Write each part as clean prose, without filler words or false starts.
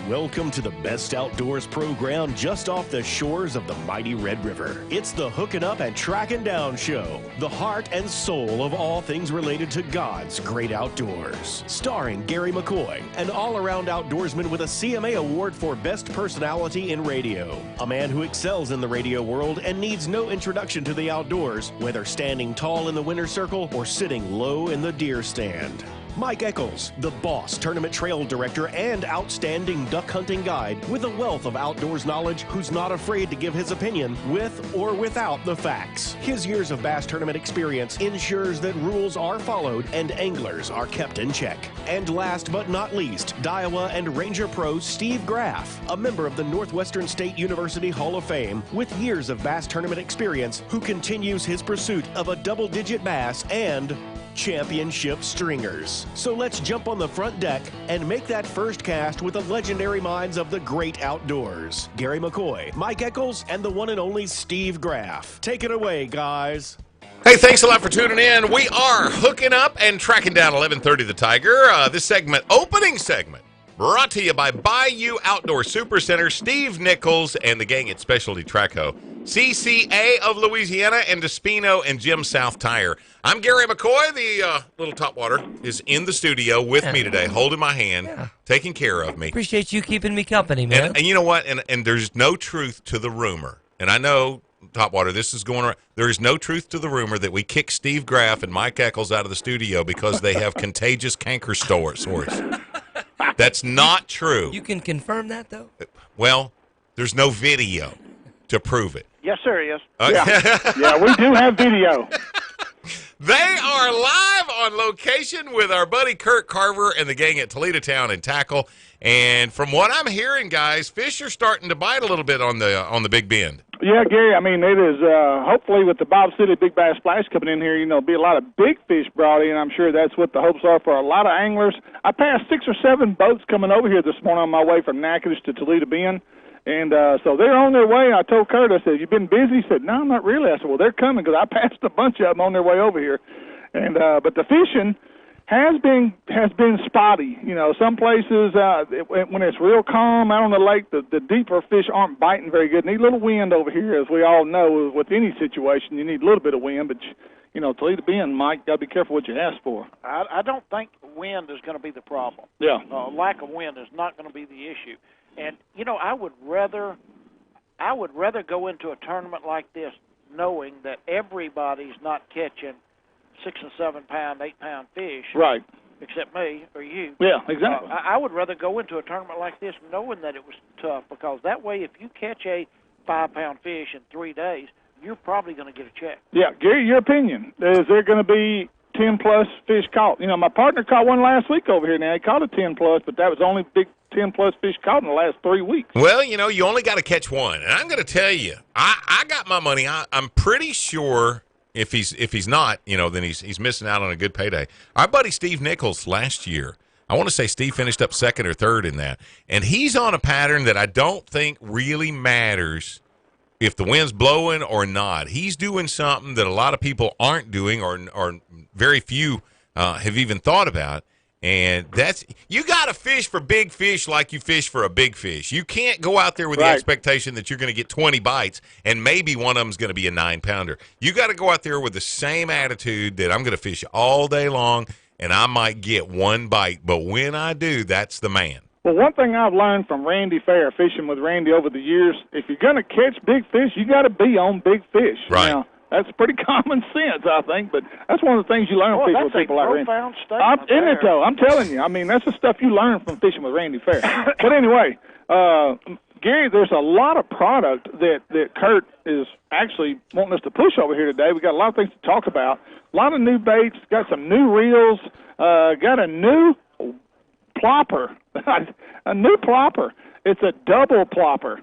Welcome to the best outdoors program just off the shores of the mighty Red River. It's the Hooking Up and Tracking Down Show, the heart and soul of all things related to God's great outdoors. Starring Gary McCoy, an all-around outdoorsman with a CMA Award for Best Personality in Radio. A man who excels in the radio world and needs no introduction to the outdoors, whether standing tall in the winner's circle or sitting low in the deer stand. Mike Eccles, the boss tournament trail director and outstanding duck hunting guide with a wealth of outdoors knowledge who's not afraid to give his opinion with or without the facts. His years of bass tournament experience ensures that rules are followed and anglers are kept in check. And last but not least, Daiwa and Ranger Pro Steve Graff, a member of the Northwestern State University Hall of Fame with years of bass tournament experience who continues his pursuit of a double-digit bass and championship stringers. So let's jump on the front deck and make that first cast with the legendary minds of the great outdoors. Gary McCoy, Mike Eccles, and the one and only Steve Graff. Take it away, guys. Hey, thanks a lot for tuning in. We are hooking up and tracking down 1130 The Tiger. This segment, opening segment, brought to you by Bayou Outdoor Supercenter, Steve Nichols, and the gang at Specialty Traco, CCA of Louisiana, and Despino and Jim South Tire. I'm Gary McCoy. The little topwater is in the studio with me today, holding my hand, taking care of me. Appreciate you keeping me company, man. And you know what? And there's no truth to the rumor. And I know, Topwater, this is going around. There is no truth to the rumor that we kicked Steve Graff and Mike Eccles out of the studio because they have contagious canker sores. That's not true. You can confirm that, though? Well, there's no video to prove it. Yes, sir, yes. Yeah, we do have video. They are live on location with our buddy Kurt Carver and the gang at Toledo Town and Tackle. And from what I'm hearing, guys, fish are starting to bite a little bit on the Big Bend. Yeah, Gary, I mean, it is, hopefully with the Bob City Big Bass Splash coming in here, be a lot of big fish brought in. I'm sure that's what the hopes are for a lot of anglers. I passed 6 or 7 boats coming over here this morning on my way from Natchitoches to Toledo Bend. And so they're on their way. I told Kurt, I said, "You been busy?" He said, "No, not really." I said, "Well, they're coming," because I passed a bunch of them on their way over here. And but the fishing has been spotty. Some places when it's real calm out on the lake, the deeper fish aren't biting very good. Need a little wind over here, as we all know. With any situation, you need a little bit of wind, but Toledo Bend, Mike, got to be careful what you ask for. I don't think wind is going to be the problem. Yeah. Lack of wind is not going to be the issue. And I would rather go into a tournament like this knowing that everybody's not catching 6 and 7 pound, 8 pound fish, right? Except me or you. Yeah, exactly. I would rather go into a tournament like this knowing that it was tough, because that way, if you catch a 5 pound fish in 3 days, you're probably going to get a check. Yeah, Gary, your opinion: is there going to be 10 plus fish caught? My partner caught one last week over here. Now he caught a 10 plus, but that was the only big 10 plus fish caught in the last 3 weeks. Well, you only got to catch one, and I'm going to tell you, I got my money. I'm pretty sure if he's not, then he's missing out on a good payday. Our buddy Steve Nichols last year, I want to say Steve finished up 2nd or 3rd in that, and he's on a pattern that I don't think really matters if the wind's blowing or not. He's doing something that a lot of people aren't doing, or very few have even thought about. And you got to fish for big fish like you fish for a big fish. You can't go out there with the expectation that you're going to get 20 bites and maybe one of them's going to be a 9-pounder. You got to go out there with the same attitude that I'm going to fish all day long and I might get 1 bite. But when I do, that's the man. Well, one thing I've learned from Randy Fair, fishing with Randy over the years, if you're going to catch big fish, you got to be on big fish. Right. Now, that's pretty common sense, I think, but that's one of the things you learn from fishing with people like Randy. That's a profound statement. Isn't it, though? I'm telling you. I mean, that's the stuff you learn from fishing with Randy Fair. But anyway, Gary, there's a lot of product that Kurt is actually wanting us to push over here today. We got a lot of things to talk about. A lot of new baits, got some new reels, got a new plopper. A new plopper. It's a double plopper.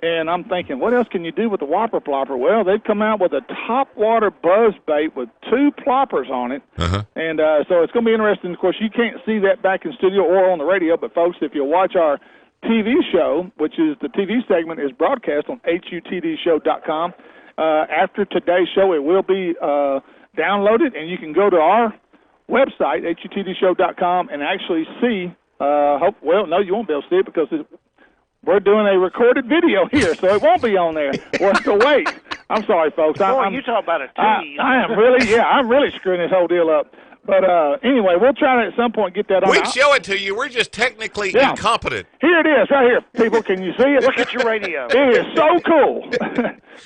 And I'm thinking, what else can you do with the Whopper plopper? Well, they've come out with a topwater buzz bait with 2 ploppers on it. Uh-huh. And so it's going to be interesting. Of course, you can't see that back in studio or on the radio, but, folks, if you watch our TV show, which is the TV segment is broadcast on HUTDshow.com, after today's show, it will be downloaded, and you can go to our website, HUTDshow.com, and actually see Well, no, you won't be able to see it because we're doing a recorded video here, so it won't be on there. We'll have to wait. I'm sorry, folks. Boy, you talk about a tease. I am really, I'm really screwing this whole deal up. But anyway, we'll try to at some point get that on. We can show it to you. We're just technically incompetent. Here it is, right here, people. Can you see it? Look at your radio. It is so cool.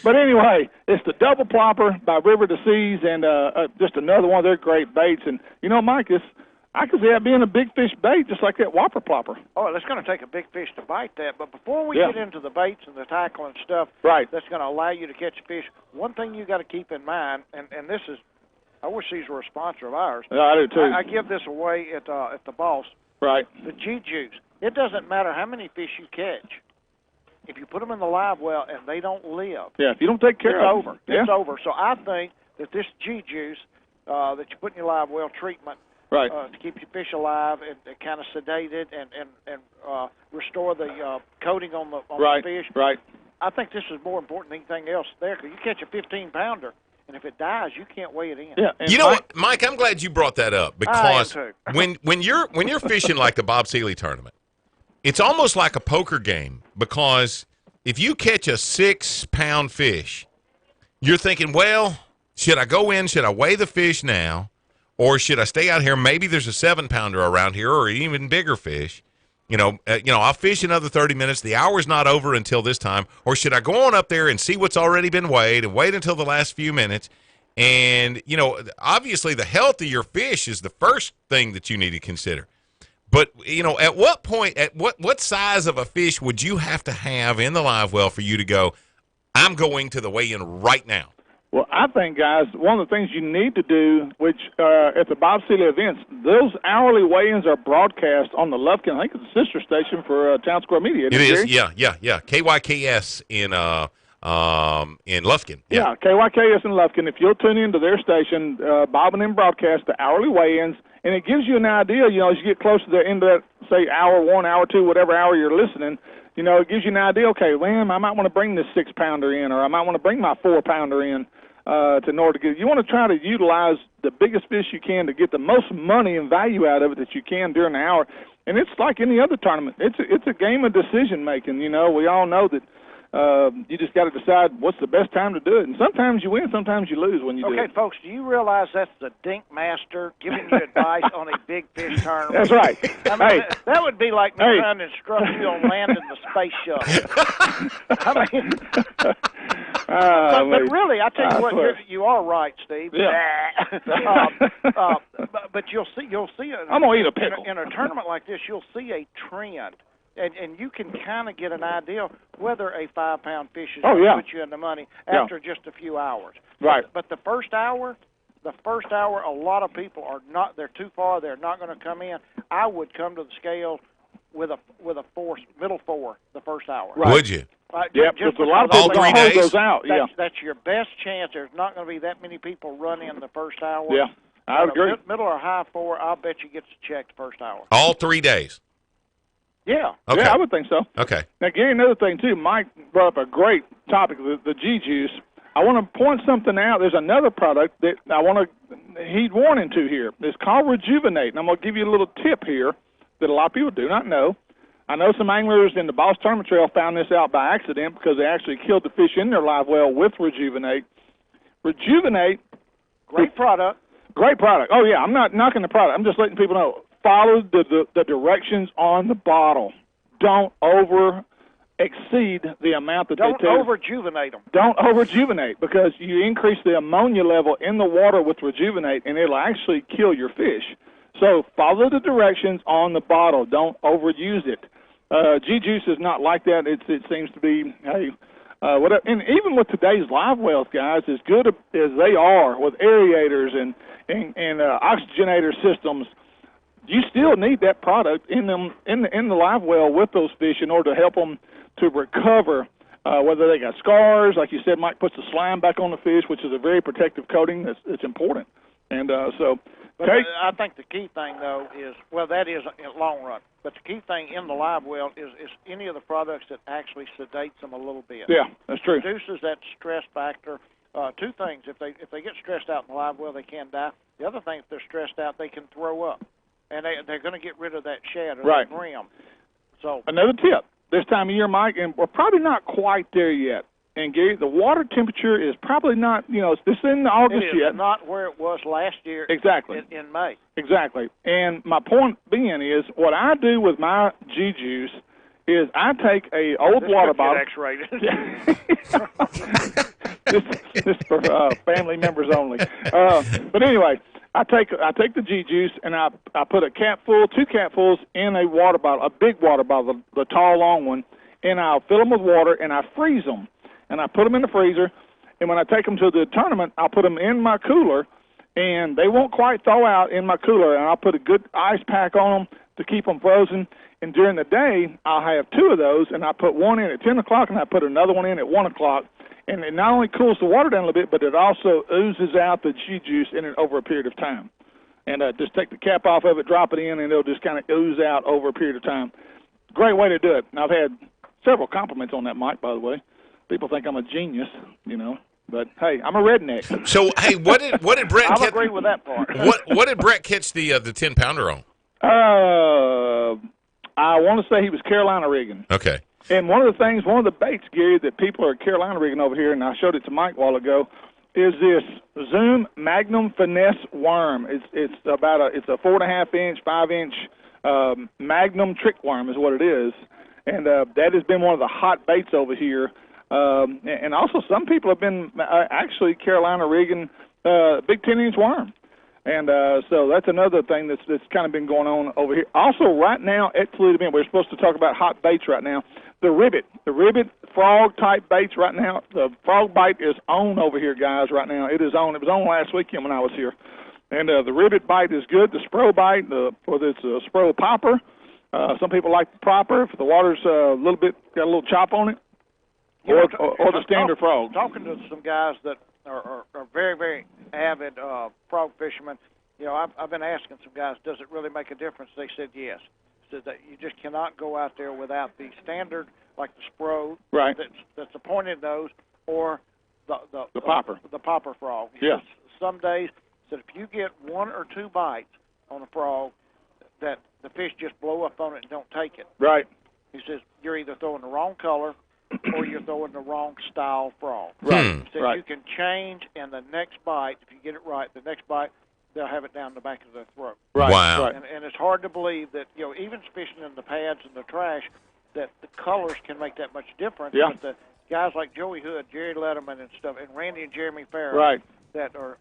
But anyway, it's the Double Plopper by River to Seas, and just another one of their great baits. And, you know, Mike, I could see that being a big fish bait, just like that Whopper Plopper. Oh, it's going to take a big fish to bite that. But before we get into the baits and the tackle and stuff that's going to allow you to catch fish, one thing you got to keep in mind, and this is, I wish these were a sponsor of ours. Yeah, I do too. I give this away at the Boss. Right. The G-Juice. It doesn't matter how many fish you catch. If you put them in the live well and they don't live, if you don't take care of them, it's over. So I think that this G-Juice that you put in your live well treatment to keep your fish alive and kind of sedate it and restore the coating on the fish. Right. I think this is more important than anything else there, because you catch a 15-pounder. And if it dies, you can't weigh it in. Yeah, you know what, Mike? I'm glad you brought that up, because when you're fishing like the Bob Seeley tournament, it's almost like a poker game, because if you catch a 6-pound fish, you're thinking, well, should I go in? Should I weigh the fish now, or should I stay out here? Maybe there's a 7-pounder around here, or an even bigger fish. I'll fish another 30 minutes. The hour's not over until this time. Or should I go on up there and see what's already been weighed and wait until the last few minutes? And, obviously the health of your fish is the first thing that you need to consider. But, at what point, at what size of a fish would you have to have in the live well for you to go, I'm going to the weigh-in right now? Well, I think, guys, one of the things you need to do, which at the Bob Seeley events, those hourly weigh-ins are broadcast on the Lufkin. I think it's a sister station for Town Square Media. It is, yeah. KYKS in Lufkin. Yeah, KYKS in Lufkin. If you'll tune into their station, Bob and them broadcast the hourly weigh-ins, and it gives you an idea, as you get close to the end of that, say, hour 1, hour 2, whatever hour you're listening, it gives you an idea, okay, I might want to bring this 6-pounder in, or I might want to bring my 4-pounder in. In order to get, you want to try to utilize the biggest fish you can to get the most money and value out of it that you can during the hour. And it's like any other tournament. It's a game of decision making. We all know that you just got to decide what's the best time to do it. And sometimes you win, sometimes you lose when you do it. Okay, folks, do you realize that's the Dink Master giving you advice on a big fish tournament? That's right. That would be like me trying to instruct you on landing the space shuttle. But really, I tell you what, you are right, Steve. Yeah. But you'll see. I'm gonna eat a pickle. In a tournament like this, you'll see a trend. And you can kind of get an idea whether a 5-pound fish is going to put you in the money after just a few hours. Right. But the first hour, a lot of people are not. They're too far. They're not going to come in. I would come to the scale with a middle 4 the first hour. Right. Would you? Just a lot of people all 3 days. Goes out. That's your best chance. There's not going to be that many people run in the first hour. Yeah, I would agree. Middle or high 4, I'll bet you gets checked the first hour. All 3 days. Yeah. Okay. Yeah, I would think so. Okay. Now, Gary, another thing, too, Mike brought up a great topic, the G-Juice. I want to point something out. There's another product that I want to heed warning to here. It's called Rejuvenate, and I'm going to give you a little tip here that a lot of people do not know. I know some anglers in the Boss Tournament Trail found this out by accident because they actually killed the fish in their live well with Rejuvenate. Rejuvenate. Great product. Great product. Oh, yeah, I'm not knocking the product. I'm just letting people know. Follow the directions on the bottle. Don't exceed the amount that they tell you. Don't over-rejuvenate them. Don't over-rejuvenate, because you increase the ammonia level in the water with Rejuvenate, and it'll actually kill your fish. So follow the directions on the bottle. Don't overuse it. G-Juice is not like that. It seems to be, whatever. And even with today's live wells, guys, as good as they are with aerators and oxygenator systems, you still need that product in the live well with those fish in order to help them to recover, whether they got scars. Like you said, Mike puts the slime back on the fish, which is a very protective coating that's important. And But I think the key thing, though, is, that is in long run. But the key thing in the live well is any of the products that actually sedates them a little bit. Yeah, that's true. Reduces that stress factor. 2 things. If they get stressed out in the live well, they can die. The other thing, if they're stressed out, they can throw up. and they're going to get rid of that shed or Right. that brim. So another tip this time of year, Mike, and we're probably not quite there yet. And Gary, the water temperature is probably not, it's in August it is yet. not where it was last year. Exactly. In May. Exactly. And my point being is, what I do with my G-Juice is I take a old water bottle. X-rated. this is for family members only. But anyway, I take the G-Juice and I put two capfuls in a water bottle, a big water bottle, the tall, long one, and I'll fill them with water and I freeze them. And I put them in the freezer, and when I take them to the tournament, I'll put them in my cooler, and they won't quite thaw out in my cooler, and I'll put a good ice pack on them to keep them frozen. And during the day, I'll have 2 of those, and I put one in at 10 o'clock, and I put another one in at 1 o'clock. And it not only cools the water down a little bit, but it also oozes out the G-Juice in it over a period of time. And just take the cap off of it, drop it in, and it'll just kind of ooze out over a period of time. Great way to do it. And I've had several compliments on that, Mike, by the way. People think I'm a genius, but hey, I'm a redneck. So hey, what did Brett? I'll agree with that part. What did Brett catch the 10-pounder on? I want to say he was Carolina rigging. Okay. And one of the baits, Gary, that people are Carolina rigging over here, and I showed it to Mike a while ago, is this Zoom Magnum Finesse worm. It's a 4.5 inch, 5 inch Magnum trick worm is what it is, and that has been one of the hot baits over here. And also some people have been actually Carolina rigging big 10-inch worm. And so that's another thing that's kind of been going on over here. Also, right now at Toledo Bend, we're supposed to talk about hot baits right now. The ribbit frog-type baits right now. The frog bite is on over here, guys, right now. It is on. It was on last weekend when I was here. And the ribbit bite is good. The spro bite, whether it's a spro popper, some people like the popper if the water's got a little chop on it, or the standard frog. Talking to some guys that are very, very avid frog fishermen, I've been asking some guys, does it really make a difference? They said yes. Said that you just cannot go out there without the standard, like the spro, right? That's a pointed nose, or the popper, the popper frog. Yeah. Some days, said if you get 1 or 2 bites on a frog, that the fish just blow up on it and don't take it. Right. He says you're either throwing the wrong color or you're throwing the wrong style frog. Right. He says you can change, and the next bite, if you get it right, the next bite, they'll have it down the back of their throat. Right. Wow. Right. And it's hard to believe that, even fishing in the pads and the trash, that the colors can make that much difference. Yeah. But the guys like Joey Hood, Jerry Letterman and stuff, and Randy and Jeremy Farrell, Right. that are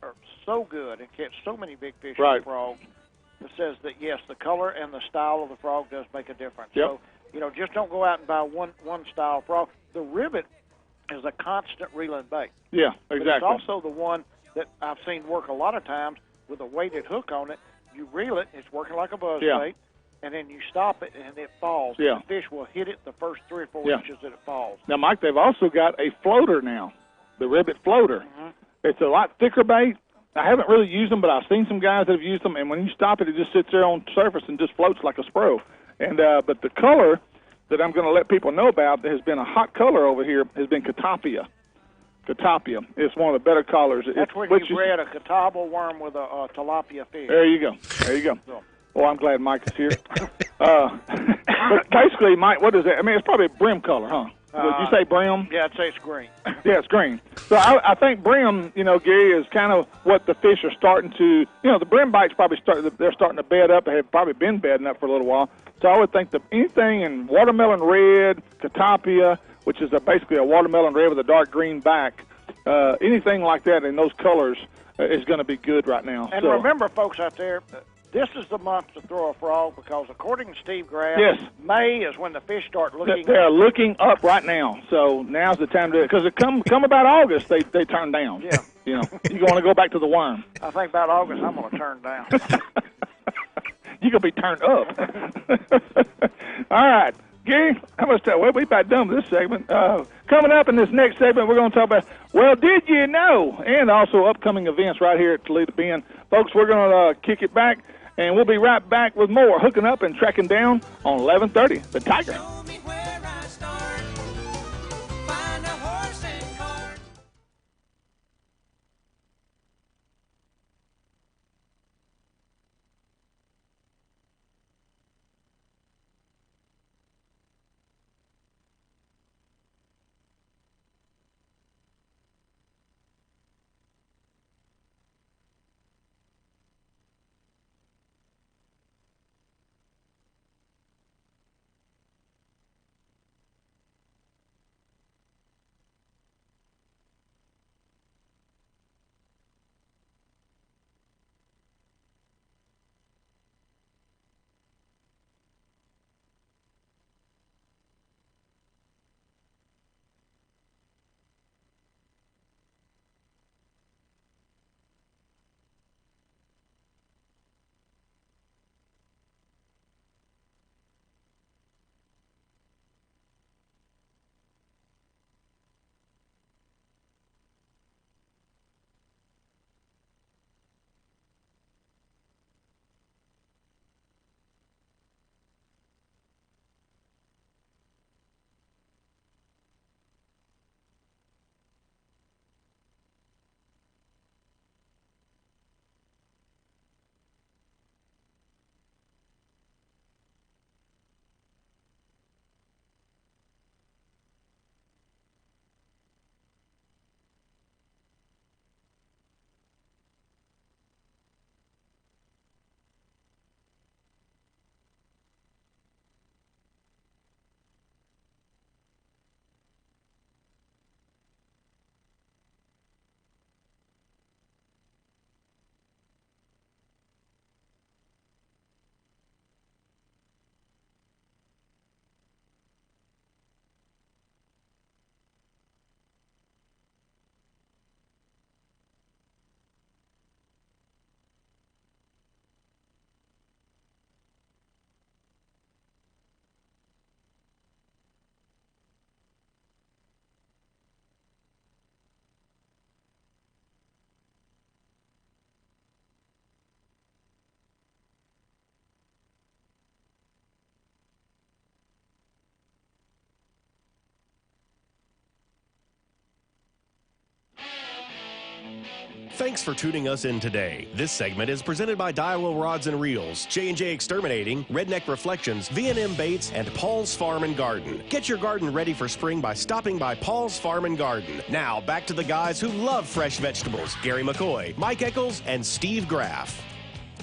so good and catch so many big fish Right. and frogs, that says that, yes, the color and the style of the frog does make a difference. Yep. So, just don't go out and buy one style frog. The ribbit is a constant reeling bait. Yeah, exactly. But it's also the one that I've seen work a lot of times with a weighted hook on it. You reel it, it's working like a buzz bait, and then you stop it and it falls. Yeah. The fish will hit it the first 3 or 4 inches that it falls. Now, Mike, they've also got a floater now, the ribbit floater. Mm-hmm. It's a lot thicker bait. I haven't really used them, but I've seen some guys that have used them, and when you stop it, it just sits there on the surface and just floats like a spro. And but the color that I'm going to let people know about that has been a hot color over here has been Catapia. Catapia. It's one of the better colors. That's when you bred a catawba worm with a tilapia fish. There you go. There you go. Well, I'm glad Mike is here. But basically, Mike, what is that? I mean, it's probably a brim color, huh? Would you say brim? Yeah, I'd say it's green. Yeah, it's green. So I think brim, Gary, is kind of what the fish are starting to, the brim bites probably they're starting to bed up. They have probably been bedding up for a little while. So I would think that anything in watermelon red, Catapia, which is basically a watermelon red with a dark green back, anything like that in those colors is going to be good right now. And remember, folks out there, this is the month to throw a frog because, according to Steve Graff, May is when the fish start looking. They're looking up right now, so now's the time to do it. Because come about August, they turn down. Yeah. You want to go back to the worm. I think about August, I'm going to turn down. You're going to be turned up. All right. Gary, how much time? Well, we're about done with this segment. Coming up in this next segment, we're going to talk about, well, did you know? And also upcoming events right here at Toledo Bend. Folks, we're going to kick it back, and we'll be right back with more Hooking Up and Tracking Down on 1130, The Tiger. Thanks for tuning us in today. This segment is presented by Daiwa Rods and Reels, J&J Exterminating, Redneck Reflections, V&M Baits, and Paul's Farm and Garden. Get your garden ready for spring by stopping by Paul's Farm and Garden. Now, back to the guys who love fresh vegetables, Gary McCoy, Mike Eccles, and Steve Graff.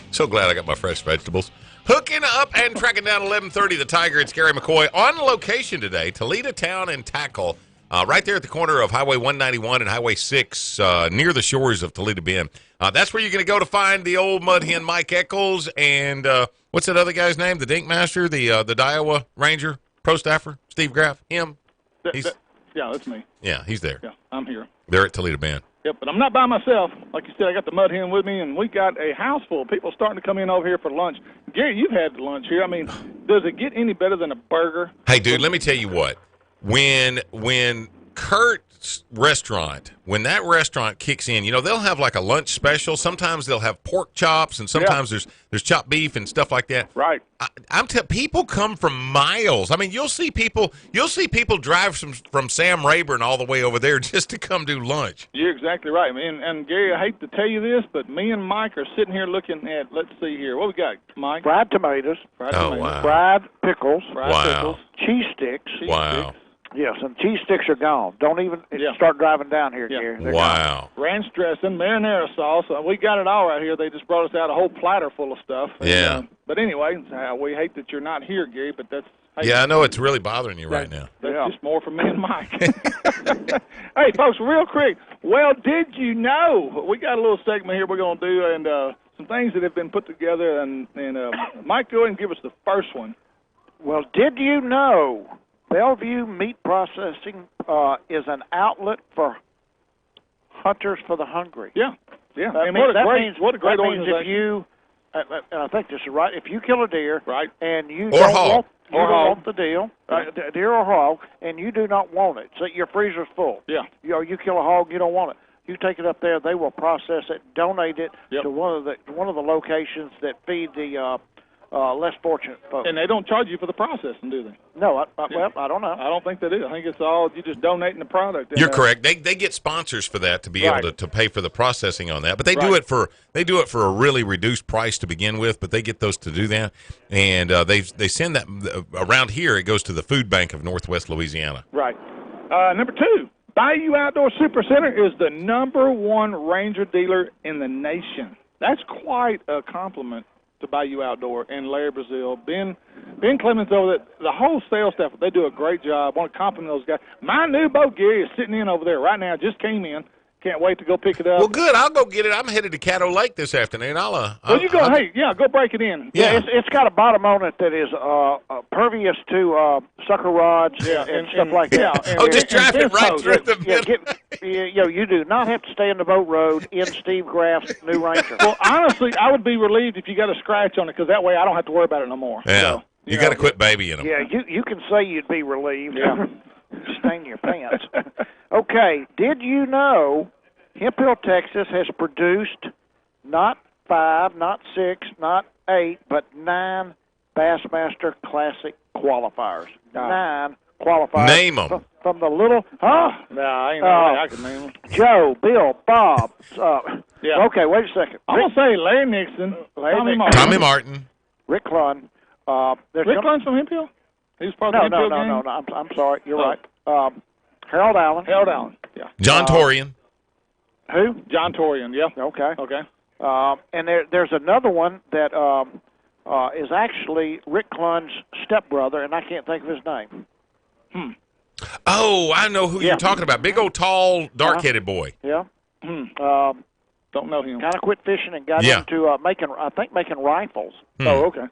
So glad I got my fresh vegetables. Hooking up and tracking down 11:30, the Tiger. It's Gary McCoy on location today, Toledo Town and Tackle, right there at the corner of Highway 191 and Highway 6, near the shores of Toledo Bend. That's where you're going to go to find the old mud hen Mike Eccles and what's that other guy's name? The Dink Master, the Daiwa Ranger, pro staffer, Steve Graff. Him. Yeah, that's me. Yeah, he's there. Yeah, I'm here. They're at Toledo Bend. Yep, but I'm not by myself. Like you said, I got the mud hen with me, and we got a house full of people starting to come in over here for lunch. Gary, you've had lunch here. I mean, does it get any better than a burger? Hey, dude, let me tell you what. When Kurt's restaurant, when that restaurant kicks in, you know, they'll have like a lunch special. Sometimes they'll have pork chops, and sometimes there's chopped beef and stuff like that. Right. People come from miles. I mean, you'll see people drive from Sam Rayburn all the way over there just to come do lunch. You're exactly right. And Gary, I hate to tell you this, but me and Mike are sitting here looking at, let's see here. What we got, Mike? Fried tomatoes. Wow. Fried pickles. Wow. Cheese sticks. Wow. Yes, and cheese sticks are gone. Don't even start driving down here, Gary. They're Wow. gone. Ranch dressing, marinara sauce. We got it all right here. They just brought us out a whole platter full of stuff. Yeah. And, but anyway, we hate that you're not here, Gary, but that's... Hey, Yeah, I know it's really bothering you right now. That's just more for me and Mike. Hey, folks, real quick. Well, did you know? We got a little segment here we're going to do, and some things that have been put together. And Mike, go ahead and give us the first one. Well, did you know Bellevue Meat Processing is an outlet for hunters for the hungry? Yeah. That And means, what a great that means organization. if you, and I think this is right, if you kill a deer, Right. and you Or don't hog. want the deal, deer or hog, and you do not want it, so your freezer's full. Yeah. You kill a hog, you don't want it. You take it up there, they will process it, donate it Yep. to one of the locations that feed the less fortunate folks. And they don't charge you for the processing, do they? No, well, I don't know. I don't think they do. I think it's all you just donating the product. And, You're correct. They get sponsors for that to be Right. able to pay for the processing on that. But they do it for a really reduced price to begin with. But they get those to do that, and they send that around here. It goes to the Food Bank of Northwest Louisiana. Right. Number 2, Bayou Outdoor Supercenter is the #1 Ranger dealer in the nation. That's quite a compliment to Bayou Outdoor and Larry Brazil, Ben Clemens over there. The whole sales staff, they do a great job. I want to compliment those guys. My new boat, Gary, is sitting in over there right now. Just came in. Can't wait to go pick it up. Well, good. I'll go get it. I'm headed to Caddo Lake this afternoon. Well, you go. Go break it in. Yeah. It's got a bottom on it that is pervious to sucker rods and stuff like that. Yeah, Oh, just drive it right through the middle. You do not have to stay in the boat road in Steve Graff's new Ranger. Well, honestly, I would be relieved if you got a scratch on it, because that way I don't have to worry about it no more. Yeah. So, You got to quit babying them. Yeah, you can say you'd be relieved. Yeah. Stain your pants. Okay, did you know Hemp Hill, Texas has produced not 5, not 6, not 8, but 9 Bassmaster Classic qualifiers. 9 qualifiers. Name them. From the little, Nah, I ain't no way I can name them. Joe, Bill, Bob. Yeah. Okay, wait a second. I'm going to say Larry Nixon, Tommy Nixon. Martin. Tommy Martin. Rick Clunn. Rick Clunn's from Hemp Hill? He was part of the Hemp Hill gang? No. I'm sorry. You're Oh. right. Harold Allen. Harold Allen. Yeah. John Torian. Who? John Torian, yeah. Okay. Okay. And there's another one that is actually Rick Clunn's stepbrother, and I can't think of his name. Oh, I know who you're talking about. Big old, tall, dark-headed boy. Yeah. Don't know him. Kind of quit fishing and got into making rifles. Oh, okay.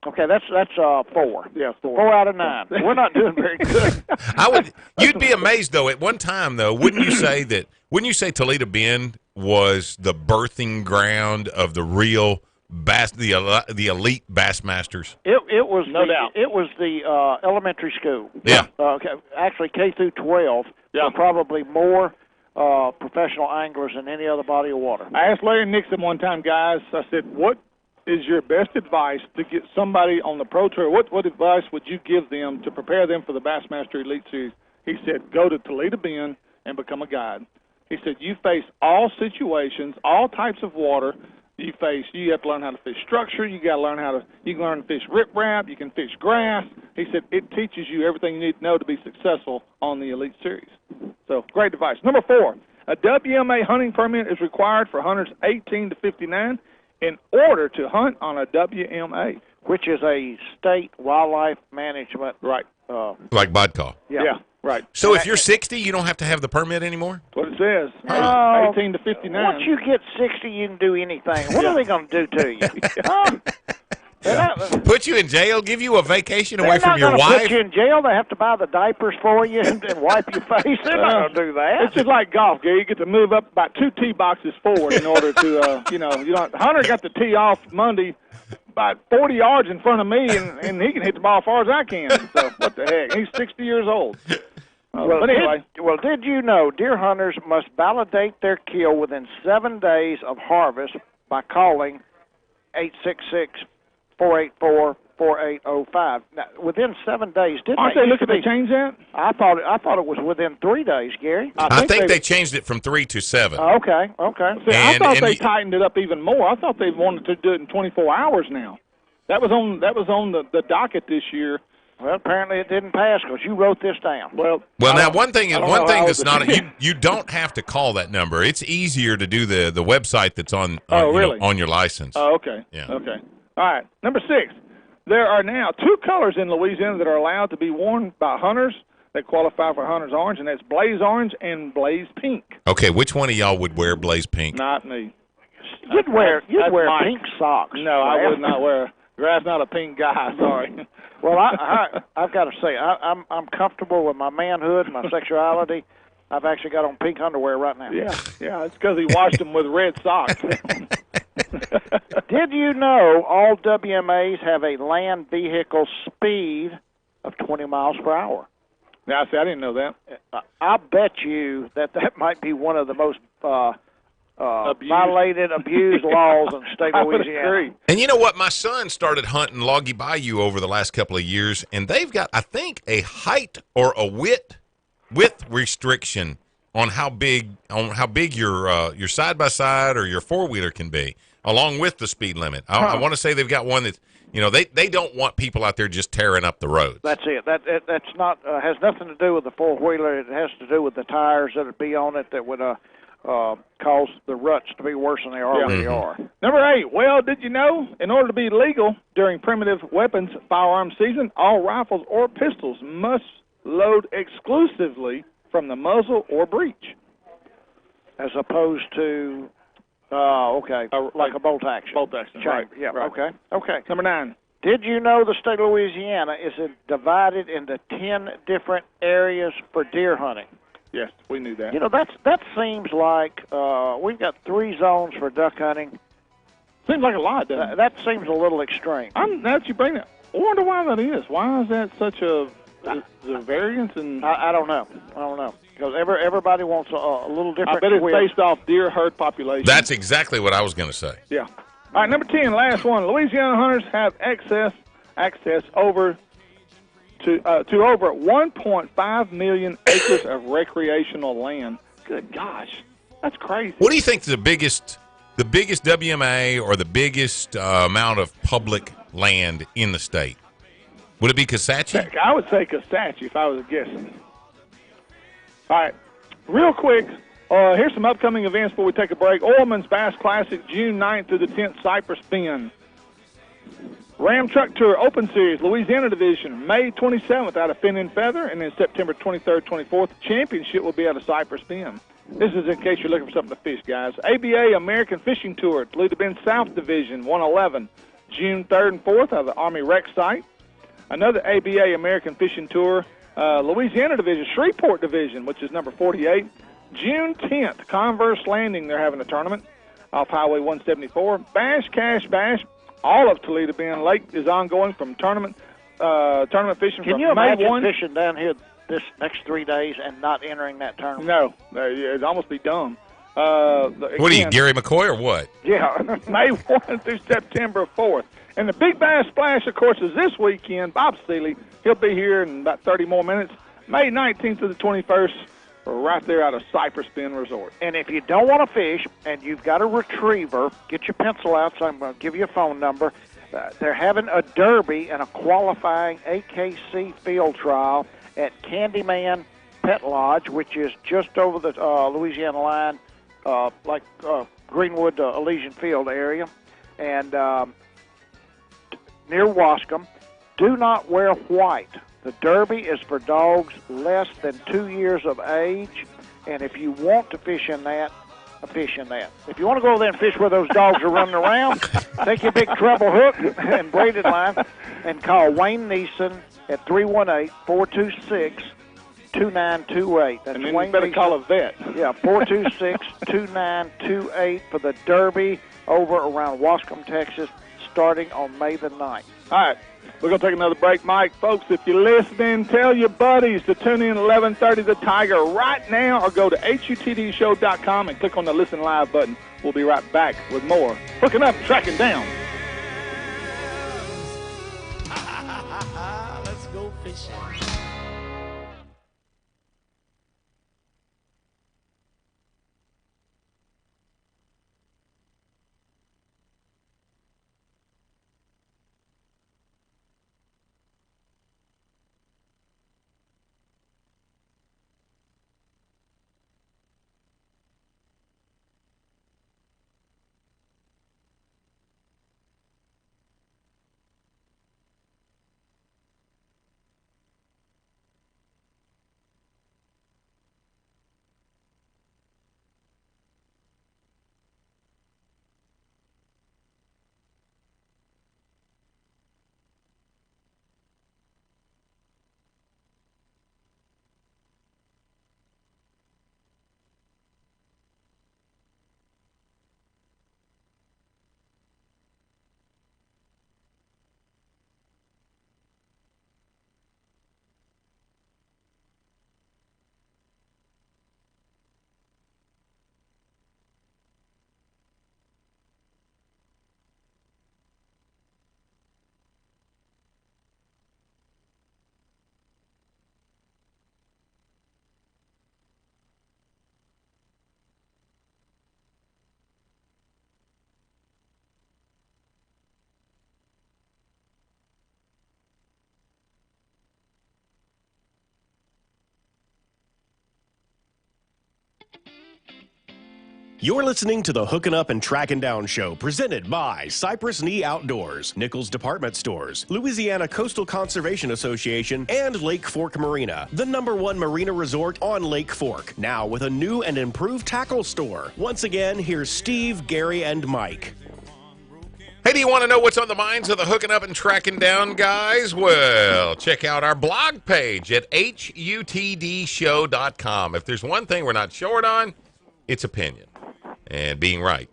Okay, that's 4. Yeah, 4. 4 out of 9. We're not doing very good. You'd be amazed though. At one time though, wouldn't you say Toledo Bend was the birthing ground of the real bass, the elite Bassmasters? It was No doubt. It was the elementary school. Yeah. Okay, actually K through 12. Yeah. Were probably more professional anglers than any other body of water. I asked Larry Nixon one time, guys, I said, what is your best advice to get somebody on the Pro Tour? What advice would you give them to prepare them for the Bassmaster Elite Series? He said, go to Toledo Bend and become a guide. He said, you face all situations, all types of water. You have to learn how to fish structure. You got to learn you can learn to fish riprap. You can fish grass. He said, it teaches you everything you need to know to be successful on the Elite Series. So, great device. Number 4, a WMA hunting permit is required for hunters 18 to 59 in order to hunt on a WMA. Which is a state wildlife management. Right. Like Bodcall. Yeah, right. So if you're 60, you don't have to have the permit anymore? That's what it says. No. 18 to 59. Once you get 60, you can do anything. What are they going to do to you? Put you in jail, give you a vacation away from your They're not going to wife? put you in jail. They have to buy the diapers for you and wipe your face. They're not going to do that. It's just like golf, Gary. You get to move up about 2 tee boxes forward in order to, Hunter got the tee off Monday about 40 yards in front of me, and he can hit the ball as far as I can. So what the heck? He's 60 years old. But anyway. Did you know deer hunters must validate their kill within 7 days of harvest by calling 866-484-4805? Now, within 7 days, Aren't they looking to change that? I thought it was within 3 days, Gary. I think they changed it from 3 to 7. Okay. See, I thought they tightened it up even more. I thought they wanted to do it in 24 hours now. That was on the docket this year. Well, apparently it didn't pass because you wrote this down. Well, now one thing that's not you don't have to call that number. It's easier to do the website that's on on your license. Oh, okay. Yeah. Okay. All right. Number 6. There are now 2 colors in Louisiana that are allowed to be worn by hunters that qualify for hunter's orange, and that's blaze orange and blaze pink. Okay, which one of y'all would wear blaze pink? Not me. You'd wear Mike. pink socks. No, I would not wear. Grass not a pink guy. Sorry. Well, I've got to say, I'm comfortable with my manhood, my sexuality. I've actually got on pink underwear right now. Yeah, it's because he washed them with red socks. Did you know all WMAs have a land vehicle speed of 20 miles per hour? Now, see, I didn't know that. I bet you that might be one of the most violated, abused laws in the state of Louisiana. I would agree. And you know what? My son started hunting Loggy Bayou over the last couple of years, and they've got, I think, a height or a width restriction on how big your side by side or your 4-wheeler can be, along with the speed limit. I want to say they've got one that's they don't want people out there just tearing up the roads. That's it. That's not has nothing to do with the 4-wheeler. It has to do with the tires that would be on it that would cause the ruts to be worse than they already are. Number 8. Well, did you know, in order to be legal during primitive weapons firearm season, all rifles or pistols must load exclusively from the muzzle or breech, as opposed to like a bolt action. Bolt action, right? Yeah. Right. Okay. Number 9. Did you know the state of Louisiana is divided into 10 different areas for deer hunting? Yes, we knew that. You know, that seems like we've got 3 zones for duck hunting. Seems like a lot, doesn't it? That seems a little extreme. Now that you bring it, I wonder why that is. Why is that such a variance? And I don't know. Because everybody wants a little different. I bet it's twist. based off deer herd population. That's exactly what I was going to say. Yeah. All right, number 10, last one. Louisiana hunters have access over to over 1.5 million acres of recreational land. Good gosh, that's crazy. What do you think the biggest WMA or the biggest amount of public land in the state? Would it be Kisatchie? I would say Kisatchie if I was guessing. All right, real quick, here's some upcoming events before we take a break. Oilman's Bass Classic, June 9th through the 10th, Cypress Bend. Ram Truck Tour Open Series, Louisiana Division, May 27th out of Fin and Feather, and then September 23rd, 24th. Championship will be out of Cypress Bend. This is in case you're looking for something to fish, guys. ABA American Fishing Tour, Toledo Bend South Division, 111, June 3rd and 4th out of the Army Rec Site. Another ABA American Fishing Tour, Louisiana Division, Shreveport Division, which is number 48. June 10th, Converse Landing, they're having a tournament off Highway 174. Bash Cash Bash, all of Toledo Bend Lake is ongoing from tournament fishing. Can from you May imagine 1. fishing down here this next 3 days and not entering that tournament? No, it'd almost be dumb. What are you, Gary McCoy, or what? Yeah, May 1 through September 4th. And the Big Bass Splash, of course, is this weekend. Bob Seeley, he'll be here in about 30 more minutes. May 19th to the 21st, right there out of Cypress Bend Resort. And if you don't want to fish and you've got a retriever, get your pencil out, so I'm going to give you a phone number. They're having a derby and a qualifying AKC field trial at Candyman Pet Lodge, which is just over the Louisiana line, Greenwood, Elysian Field area, and near Wascom. Do not wear white. The derby is for dogs less than 2 years of age, and if you want to fish in that, fish in that. If you want to go there and fish where those dogs are running around, take your big treble hook and braided line and call Wayne Neeson at 318-426-2928. That's And then Wayne you better Neeson. call a vet. Yeah, 426-2928 for the derby over around Wascom, Texas, starting on May the 9th. All right, we're going to take another break, Mike. Folks, if you're listening, tell your buddies to tune in 11:30 The Tiger right now, or go to HUTDshow.com and click on the Listen Live button. We'll be right back with more Hooking Up, Tracking Down. Let's go fishing. You're listening to the Hooking Up and Tracking Down Show, presented by Cypress Knee Outdoors, Nichols Department Stores, Louisiana Coastal Conservation Association, and Lake Fork Marina, the #1 marina resort on Lake Fork, now with a new and improved tackle store. Once again, here's Steve, Gary, and Mike. Hey, do you want to know what's on the minds of the Hooking Up and Tracking Down guys? Well, check out our blog page at HUTDshow.com. If there's one thing we're not short on, it's opinion and being right.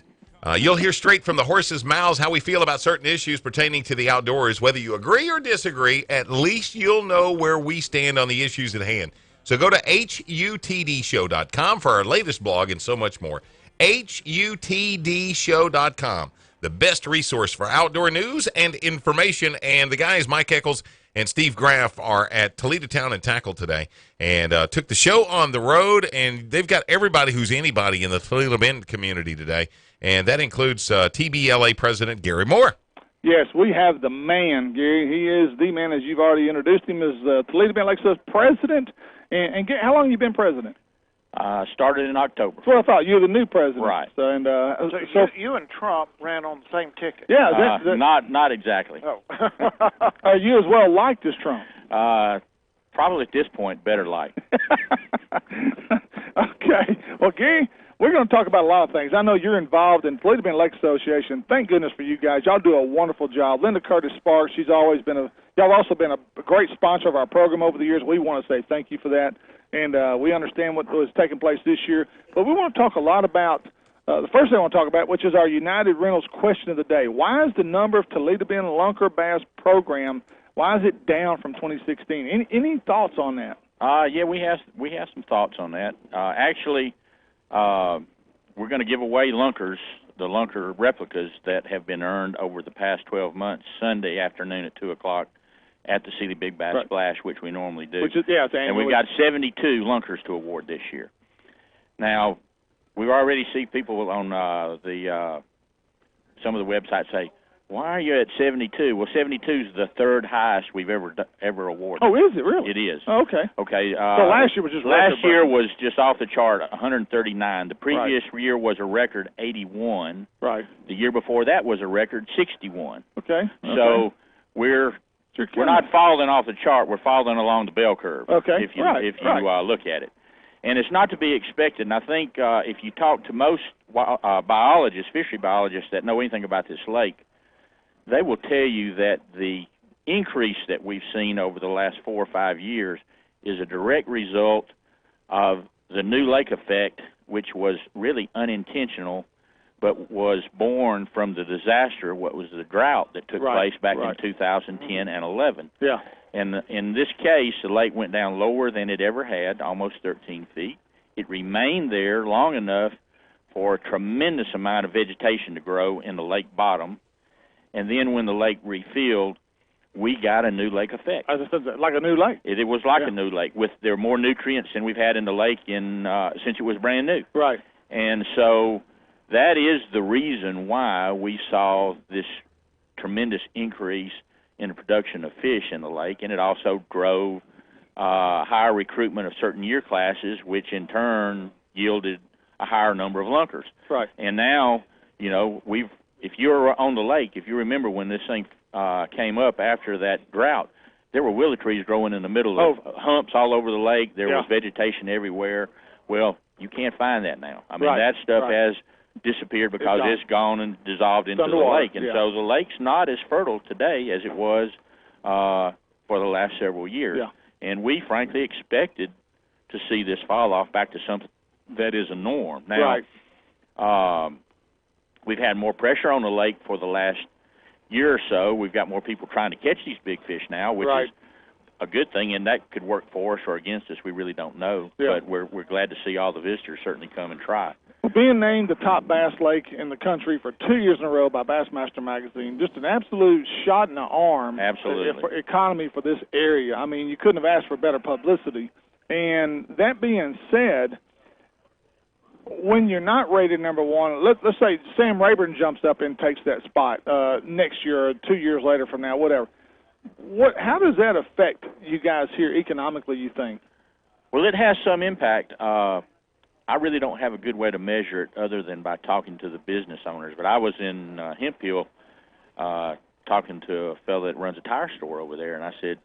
You'll hear straight from the horses' mouths how we feel about certain issues pertaining to the outdoors. Whether you agree or disagree, at least you'll know where we stand on the issues at hand. So go to HUTDshow.com for our latest blog and so much more. HUTDshow.com, the best resource for outdoor news and information. And the guys, Mike Eccles and Steve Graff, are at Toledo Town and Tackle today and took the show on the road. And they've got everybody who's anybody in the Toledo Bend community today. And that includes TBLA President Gary Moore. Yes, we have the man, Gary. He is the man, as you've already introduced him, as Toledo Bend Lakes president. And Gary, how long have you been president? Started in October. That's what I thought. You're the new president. Right. So, and, So you and Trump ran on the same ticket. yeah. Not exactly. Oh. Are you as well liked as Trump? Probably at this point, better like. Okay. Well, Gary, we're going to talk about a lot of things. I know you're involved in Toledo Bend Lake Association. Thank goodness for you guys. Y'all do a wonderful job. Linda Curtis Sparks, she's always been y'all also been a great sponsor of our program over the years. We want to say thank you for that. And we understand what was taking place this year. But we want to talk a lot about the first thing I want to talk about, which is our United Rentals question of the day. Why is the number of Toledo Bend Lunker Bass program, why is it down from 2016? Any thoughts on that? Yeah, we have some thoughts on that. Actually, we're going to give away lunkers, the lunker replicas that have been earned over the past 12 months, Sunday afternoon at 2 o'clock at the Sealy Big Bass Right. Splash, which we normally do. Which is, yeah, it's and annually. we've got 72 lunkers to award this year. Now, we already see people on some of the websites say, "Why are you at 72?" Well, 72 is the third highest we've ever awarded. Oh, is it really? It is. Oh, okay. Okay. So last year was just last year record-breaking. was just off the chart, 139. The previous year was a record 81. Right. The year before that was a record 61. Okay. So we're not falling off the chart. We're falling along the bell curve. Okay. If you Right. look at it, and it's not to be expected. And I think if you talk to most biologists, fishery biologists that know anything about this lake, they will tell you that the increase that we've seen over the last 4 or 5 years is a direct result of the new lake effect, which was really unintentional, but was born from the disaster, what was the drought that took place back in 2010 and 11. Yeah. And in this case, the lake went down lower than it ever had, almost 13 feet. It remained there long enough for a tremendous amount of vegetation to grow in the lake bottom. And then when the lake refilled, we got a new lake effect. As I said, like a new lake. It was like a new lake. There are more nutrients than we've had in the lake since it was brand new. Right. And so that is the reason why we saw this tremendous increase in the production of fish in the lake, and it also drove higher recruitment of certain year classes, which in turn yielded a higher number of lunkers. Right. And now, if you're on the lake, if you remember when this thing came up after that drought, there were willow trees growing in the middle of humps all over the lake. There was vegetation everywhere. Well, you can't find that now. I mean, that stuff has disappeared because it's gone and dissolved into the lake. And so the lake's not as fertile today as it was for the last several years. Yeah. And we, frankly, expected to see this fall off back to something that is a norm. Now, we've had more pressure on the lake for the last year or so. We've got more people trying to catch these big fish now, which is a good thing, and that could work for us or against us. We really don't know. Yeah. But we're glad to see all the visitors certainly come and try. Well, being named the top bass lake in the country for 2 years in a row by Bassmaster Magazine, just an absolute shot in the arm. Absolutely. For economy for this area. I mean, you couldn't have asked for better publicity. And that being said, when you're not rated number one, let's say Sam Rayburn jumps up and takes that spot next year or 2 years later from now, whatever. How does that affect you guys here economically, you think? Well, it has some impact. I really don't have a good way to measure it other than by talking to the business owners. But I was in Hemphill talking to a fellow that runs a tire store over there, and I said,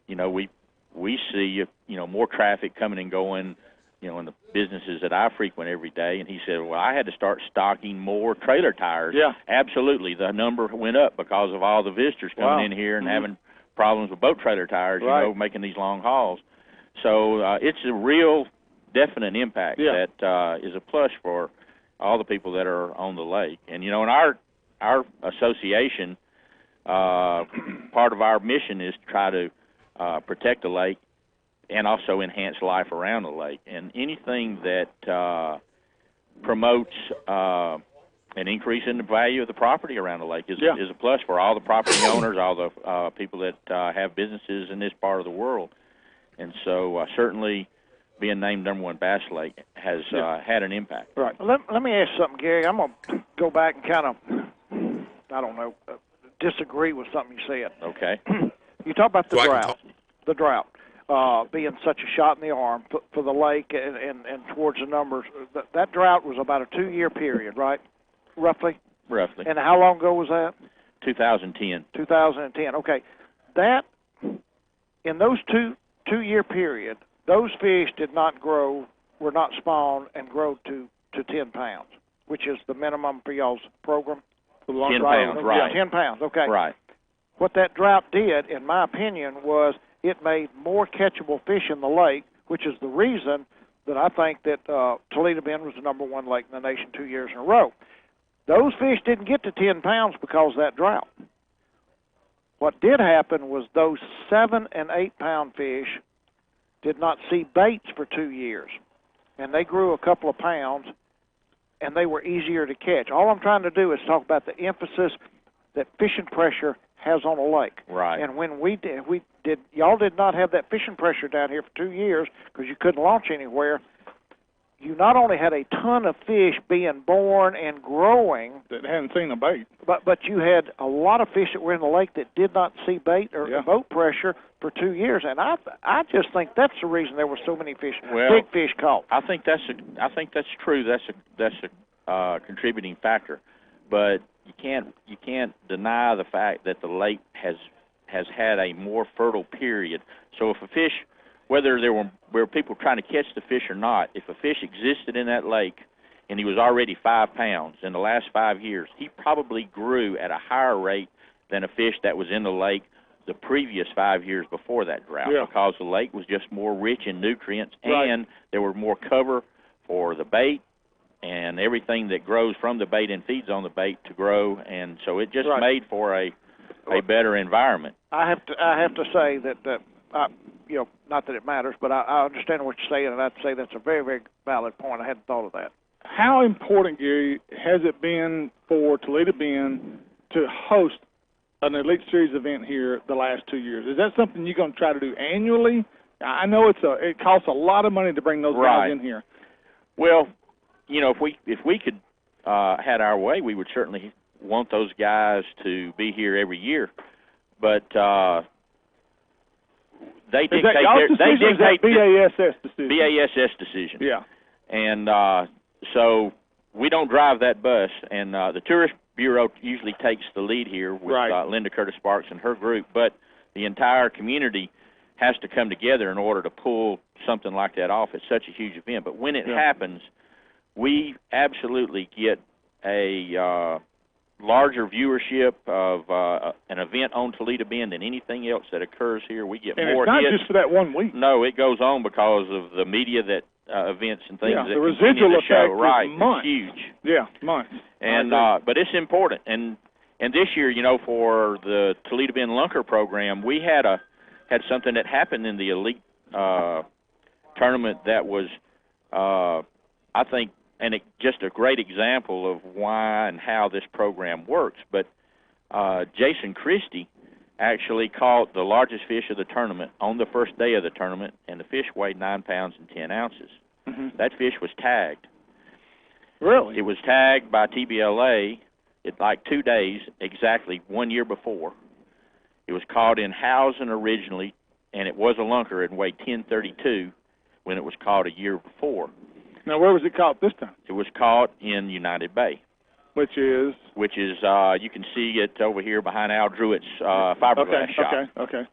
we see more traffic coming and going, in the businesses that I frequent every day. And he said, well, I had to start stocking more trailer tires. Yeah. Absolutely. The number went up because of all the visitors coming in here and having problems with boat trailer tires, making these long hauls. So it's a real definite impact that is a plus for all the people that are on the lake. And, in our association, part of our mission is to try to protect the lake and also enhance life around the lake. And anything that promotes an increase in the value of the property around the lake is a plus for all the property owners, all the people that have businesses in this part of the world. And so certainly being named number one bass lake has had an impact. Right. Let me ask something, Gary. I'm going to go back and kind of, disagree with something you said. Okay. You talk about the drought being such a shot in the arm for the lake and towards the numbers. That drought was about a 2-year period, right? Roughly? Roughly. And how long ago was that? 2010. 2010. Okay. That, in those two-year period, those fish did not grow, were not spawned, and grow to 10 pounds, which is the minimum for y'all's program. 10 pounds, right. Yeah, 10 pounds, okay. Right. What that drought did, in my opinion, was it made more catchable fish in the lake, which is the reason that I think that Toledo Bend was the number one lake in the nation 2 years in a row. Those fish didn't get to 10 pounds because of that drought. What did happen was those 7- and 8-pound fish did not see baits for 2 years, and they grew a couple of pounds, and they were easier to catch. All I'm trying to do is talk about the emphasis that fishing pressure has on a lake. Right. And when y'all did not have that fishing pressure down here for 2 years because you couldn't launch anywhere. You not only had a ton of fish being born and growing that hadn't seen a bait, but you had a lot of fish that were in the lake that did not see bait or boat pressure for 2 years, and I just think that's the reason there were so many fish, big fish caught. I think that's true. That's a contributing factor, but you can't deny the fact that the lake has had a more fertile period. So if a fish, whether there were people trying to catch the fish or not, if a fish existed in that lake and he was already 5 pounds in the last 5 years, he probably grew at a higher rate than a fish that was in the lake the previous 5 years before that drought, because the lake was just more rich in nutrients, and there were more cover for the bait and everything that grows from the bait and feeds on the bait to grow, and so it just made for a better environment. I have to say that not that it matters, but I understand what you're saying, and I'd say that's a very, very valid point. I hadn't thought of that. How important, Gary, has it been for Toledo Bend to host an Elite Series event here the last 2 years? Is that something you're going to try to do annually? I know it costs a lot of money to bring those guys in here. Well, if we could had our way, we would certainly want those guys to be here every year, but they dictate BASS decision. BASS decision. Yeah. And so we don't drive that bus, and the Tourist Bureau usually takes the lead here with Linda Curtis Sparks and her group, but the entire community has to come together in order to pull something like that off. It's such a huge event. But when it happens, we absolutely get a larger viewership of an event on Toledo Bend than anything else that occurs here. We get more hits. And it's not just for that 1 week. No, it goes on because of the media that events and things that the residual the show. Effect is months. It's huge. Yeah, months. And but it's important. And this year, for the Toledo Bend Lunker program, we had something that happened in the Elite tournament that was, I think, just a great example of why and how this program works. But Jason Christie actually caught the largest fish of the tournament on the first day of the tournament, and the fish weighed 9 pounds and 10 ounces. Mm-hmm. That fish was tagged. Really? It was tagged by TBLA in like 2 days, exactly 1 year before. It was caught in Housen originally, and it was a lunker and weighed 1032 when it was caught a year before. Now, where was it caught this time? It was caught in United Bay. Which is, you can see it over here behind Al Druitt's fiberglass shop. Okay.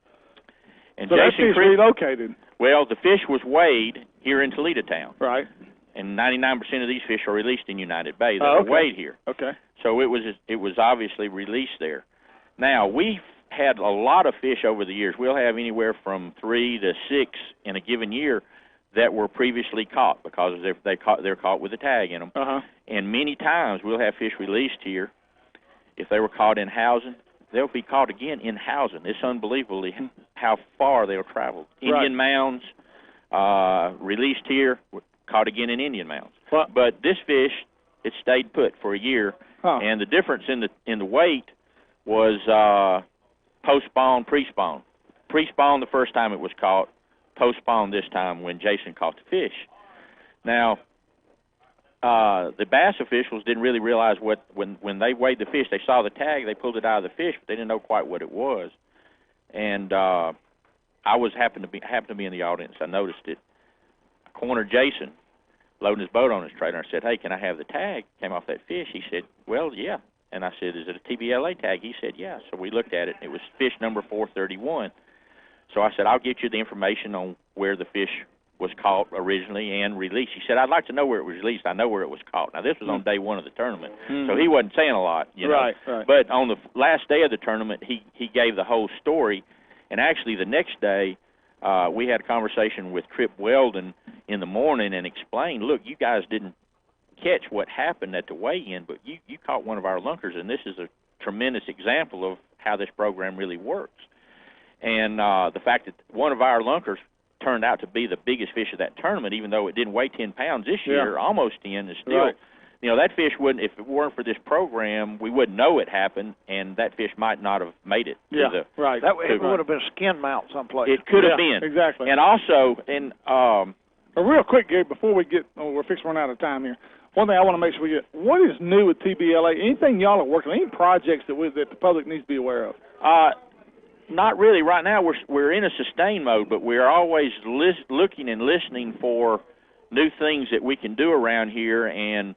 And so Jason that fish relocated. Well, the fish was weighed here in Toledo Town. Right. And 99% of these fish are released in United Bay that are weighed here. Okay. So it was obviously released there. Now, we've had a lot of fish over the years. We'll have anywhere from 3 to 6 in a given year that were previously caught because they're caught with a tag in them. Uh-huh. And many times we'll have fish released here. If they were caught in Housen, they'll be caught again in Housen. It's unbelievable how far they'll travel. Indian Mounds, released here, caught again in Indian Mounds. Well, but this fish, it stayed put for a year, and the difference in the weight was post-spawn, pre-spawn. Pre-spawn the first time it was caught, post-spawn this time when Jason caught the fish. Now, the bass officials didn't really realize when they weighed the fish, they saw the tag, they pulled it out of the fish, but they didn't know quite what it was. And I happened to be in the audience. I noticed it. I cornered Jason loading his boat on his trailer. I said, "Hey, can I have the tag?" Came off that fish. He said, "Well, yeah." And I said, "Is it a TBLA tag?" He said, "Yeah." So we looked at it. It was fish number 431. So I said, "I'll get you the information on where the fish was caught originally and released." He said, "I'd like to know where it was released. I know where it was caught." Now, this was on day one of the tournament, so he wasn't saying a lot, you know. Right. But on the last day of the tournament, he gave the whole story. And actually, the next day, we had a conversation with Trip Weldon in the morning and explained, look, you guys didn't catch what happened at the weigh-in, but you caught one of our lunkers, and this is a tremendous example of how this program really works. And the fact that one of our lunkers turned out to be the biggest fish of that tournament, even though it didn't weigh 10 pounds this year, almost 10, is still that fish wouldn't, if it weren't for this program, we wouldn't know it happened, and that fish might not have made it. Yeah, right. That it would have been a skin mount someplace. It could have been. Exactly. And also, real quick, Gary, before we get, we're fixing to run out of time here. One thing I want to make sure we get, what is new with TBLA? Anything y'all are working on? Any projects that the public needs to be aware of? not really. Right now, we're in a sustain mode, but we're always looking and listening for new things that we can do around here. And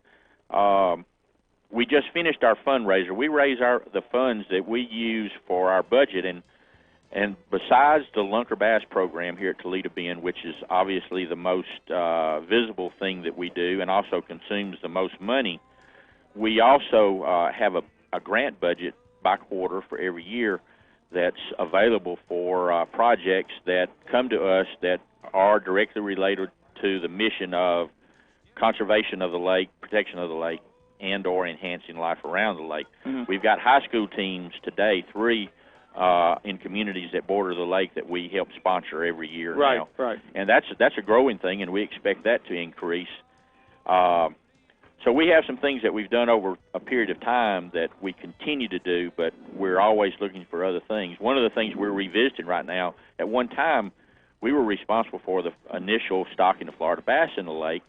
we just finished our fundraiser. We raise the funds that we use for our budget, and besides the Lunker Bass program here at Toledo Bend, which is obviously the most visible thing that we do and also consumes the most money, we also have a grant budget by quarter for every year that's available for projects that come to us that are directly related to the mission of conservation of the lake, protection of the lake, and or enhancing life around the lake. Mm-hmm. We've got high school teams today, 3 in communities that border the lake that we help sponsor every year now. Right. And that's a growing thing, and we expect that to increase. So we have some things that we've done over a period of time that we continue to do, but we're always looking for other things. One of the things we're revisiting right now, at one time we were responsible for the initial stocking of Florida bass in the lake,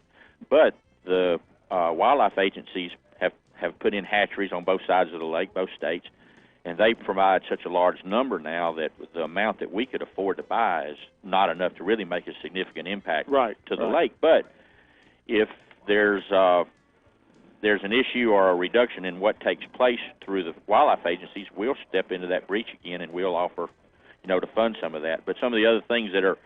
but the wildlife agencies have put in hatcheries on both sides of the lake, both states, and they provide such a large number now that the amount that we could afford to buy is not enough to really make a significant impact to the lake. But if there's an issue or a reduction in what takes place through the wildlife agencies, we'll step into that breach again, and we'll offer, to fund some of that. But some of the other things that are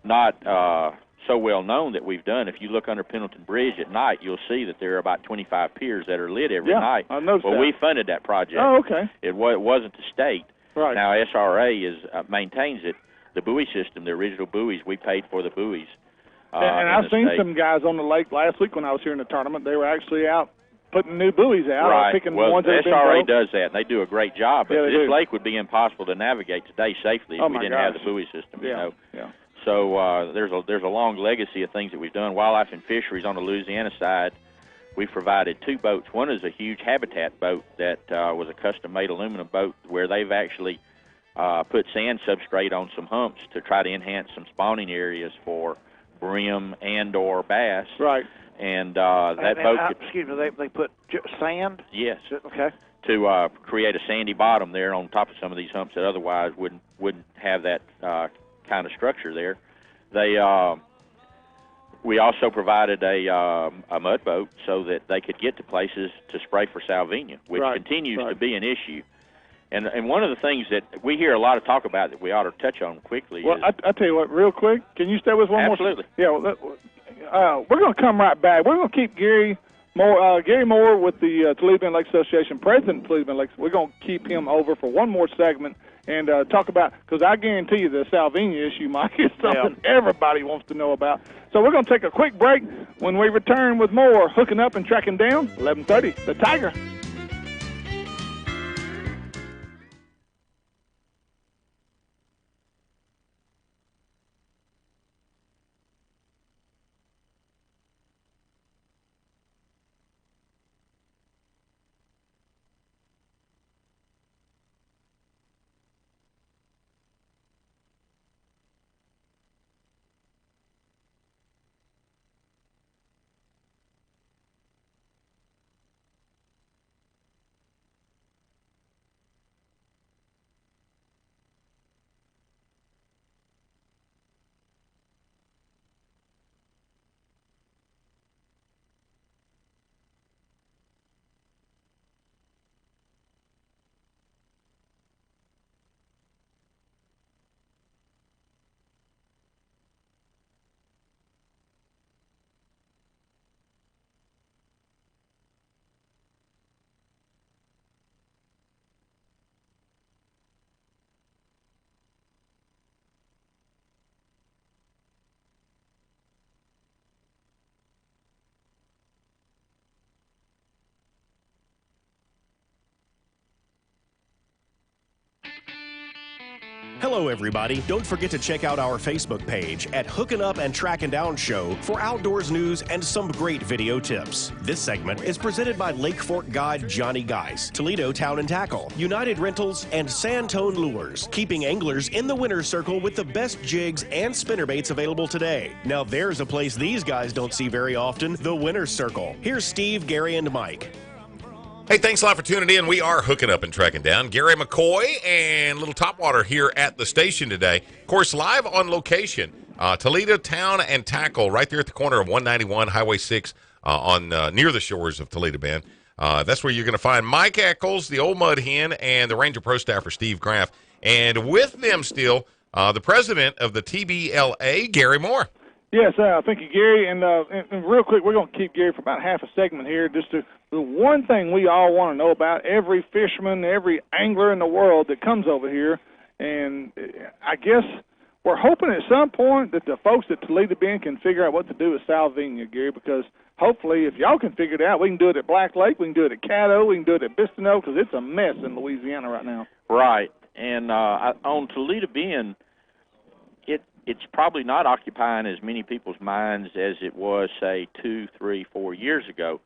not so well known that we've done, if you look under Pendleton Bridge at night, you'll see that there are about 25 piers that are lit every night. I noticed that. We funded that project. Oh, okay. It wasn't the state. Right. Now SRA maintains it. The buoy system, the original buoys, we paid for the buoys. And I've seen some guys on the lake last week when I was here in the tournament. They were actually out putting new buoys out, right. picking well, ones that have been SRA broke. does that, and they do a great job. But this lake would be impossible to navigate today safely if we didn't have the buoy system. Yeah. So there's a long legacy of things that we've done. Wildlife and fisheries on the Louisiana side, we've provided 2 boats. One is a huge habitat boat that was a custom-made aluminum boat where they've actually put sand substrate on some humps to try to enhance some spawning areas for brim and or bass. Right. And that boat excuse me, they put sand? Yes. Okay. To create a sandy bottom there on top of some of these humps that otherwise wouldn't have that kind of structure there. We also provided a mud boat so that they could get to places to spray for salvinia, which continues to be an issue. And one of the things that we hear a lot of talk about that we ought to touch on quickly is... I tell you what, real quick, can you stay with one more? Absolutely. Yeah, we're going to come right back. We're going to keep Gary Moore with the Toledo Bend Lake Association, president of Toledo Bend Lakes. We're going to keep him over for one more segment and talk about, because I guarantee you the salvinia issue, Mike, is something everybody wants to know about. So we're going to take a quick break. When we return with more Hooking Up and Tracking Down, 11:30, The Tiger. Hello, everybody. Don't forget to check out our Facebook page at Hookin' Up and Trackin' Down Show for outdoors news and some great video tips. This segment is presented by Lake Fork guide Johnny Geis, Toledo Town and Tackle, United Rentals, and Sandtone Lures, keeping anglers in the winner's circle with the best jigs and spinnerbaits available today. Now there's a place these guys don't see very often, the winner's circle. Here's Steve, Gary, and Mike. Hey, thanks a lot for tuning in. We are hooking up and tracking down Gary McCoy and Little Topwater here at the station today. Of course, live on location, Toledo Town and Tackle, right there at the corner of 191 Highway 6 near the shores of Toledo Bend. That's where you're going to find Mike Eccles, the old Mud Hen, and the Ranger Pro staffer Steve Graff. And with them still, the president of the TBLA, Gary Moore. Yes, thank you, Gary. And real quick, we're going to keep Gary for about half a segment here. Just the one thing we all want to know about, every fisherman, every angler in the world that comes over here, and I guess we're hoping at some point that the folks at Toledo Bend can figure out what to do with Salvinia, Gary, because hopefully if y'all can figure it out, we can do it at Black Lake, we can do it at Caddo, we can do it at Bistineau, because it's a mess in Louisiana right now. Right. And on Toledo Bend, it's probably not occupying as many people's minds as it was, say, 2, 3, 4 years ago.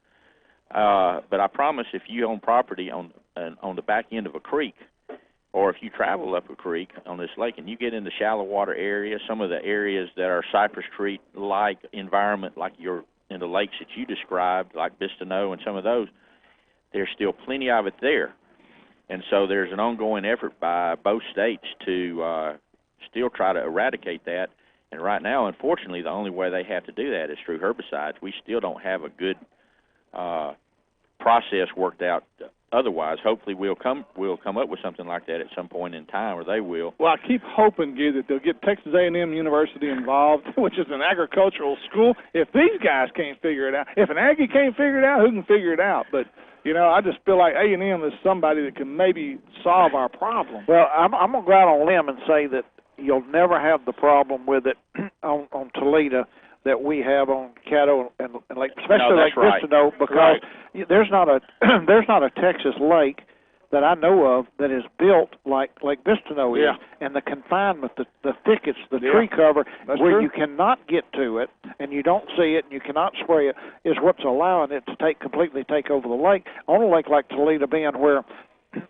But I promise if you own property on the back end of a creek, or if you travel up a creek on this lake and you get in the shallow water area, some of the areas that are Cypress Creek-like environment, like you're in the lakes that you described, like Bistineau and some of those, there's still plenty of it there. And so there's an ongoing effort by both states to still try to eradicate that. And right now, unfortunately, the only way they have to do that is through herbicides. We still don't have a good process worked out otherwise. Hopefully we'll come up with something like that at some point in time, or they will. Well, I keep hoping, Gary, that they'll get Texas A&M University involved, which is an agricultural school. If these guys can't figure it out, if an Aggie can't figure it out, who can figure it out? But I just feel like A&M is somebody that can maybe solve our problem. Well, I'm going to go out on a limb and say that you'll never have the problem with it on Toledo that we have on Caddo and Lake, especially Lake Bistineau, because there's not a Texas lake that I know of that is built like Lake Bistineau is, and the confinement, the thickets, the tree cover, where you cannot get to it and you don't see it and you cannot spray it, is what's allowing it to completely take over the lake. On a lake like Toledo Bend, where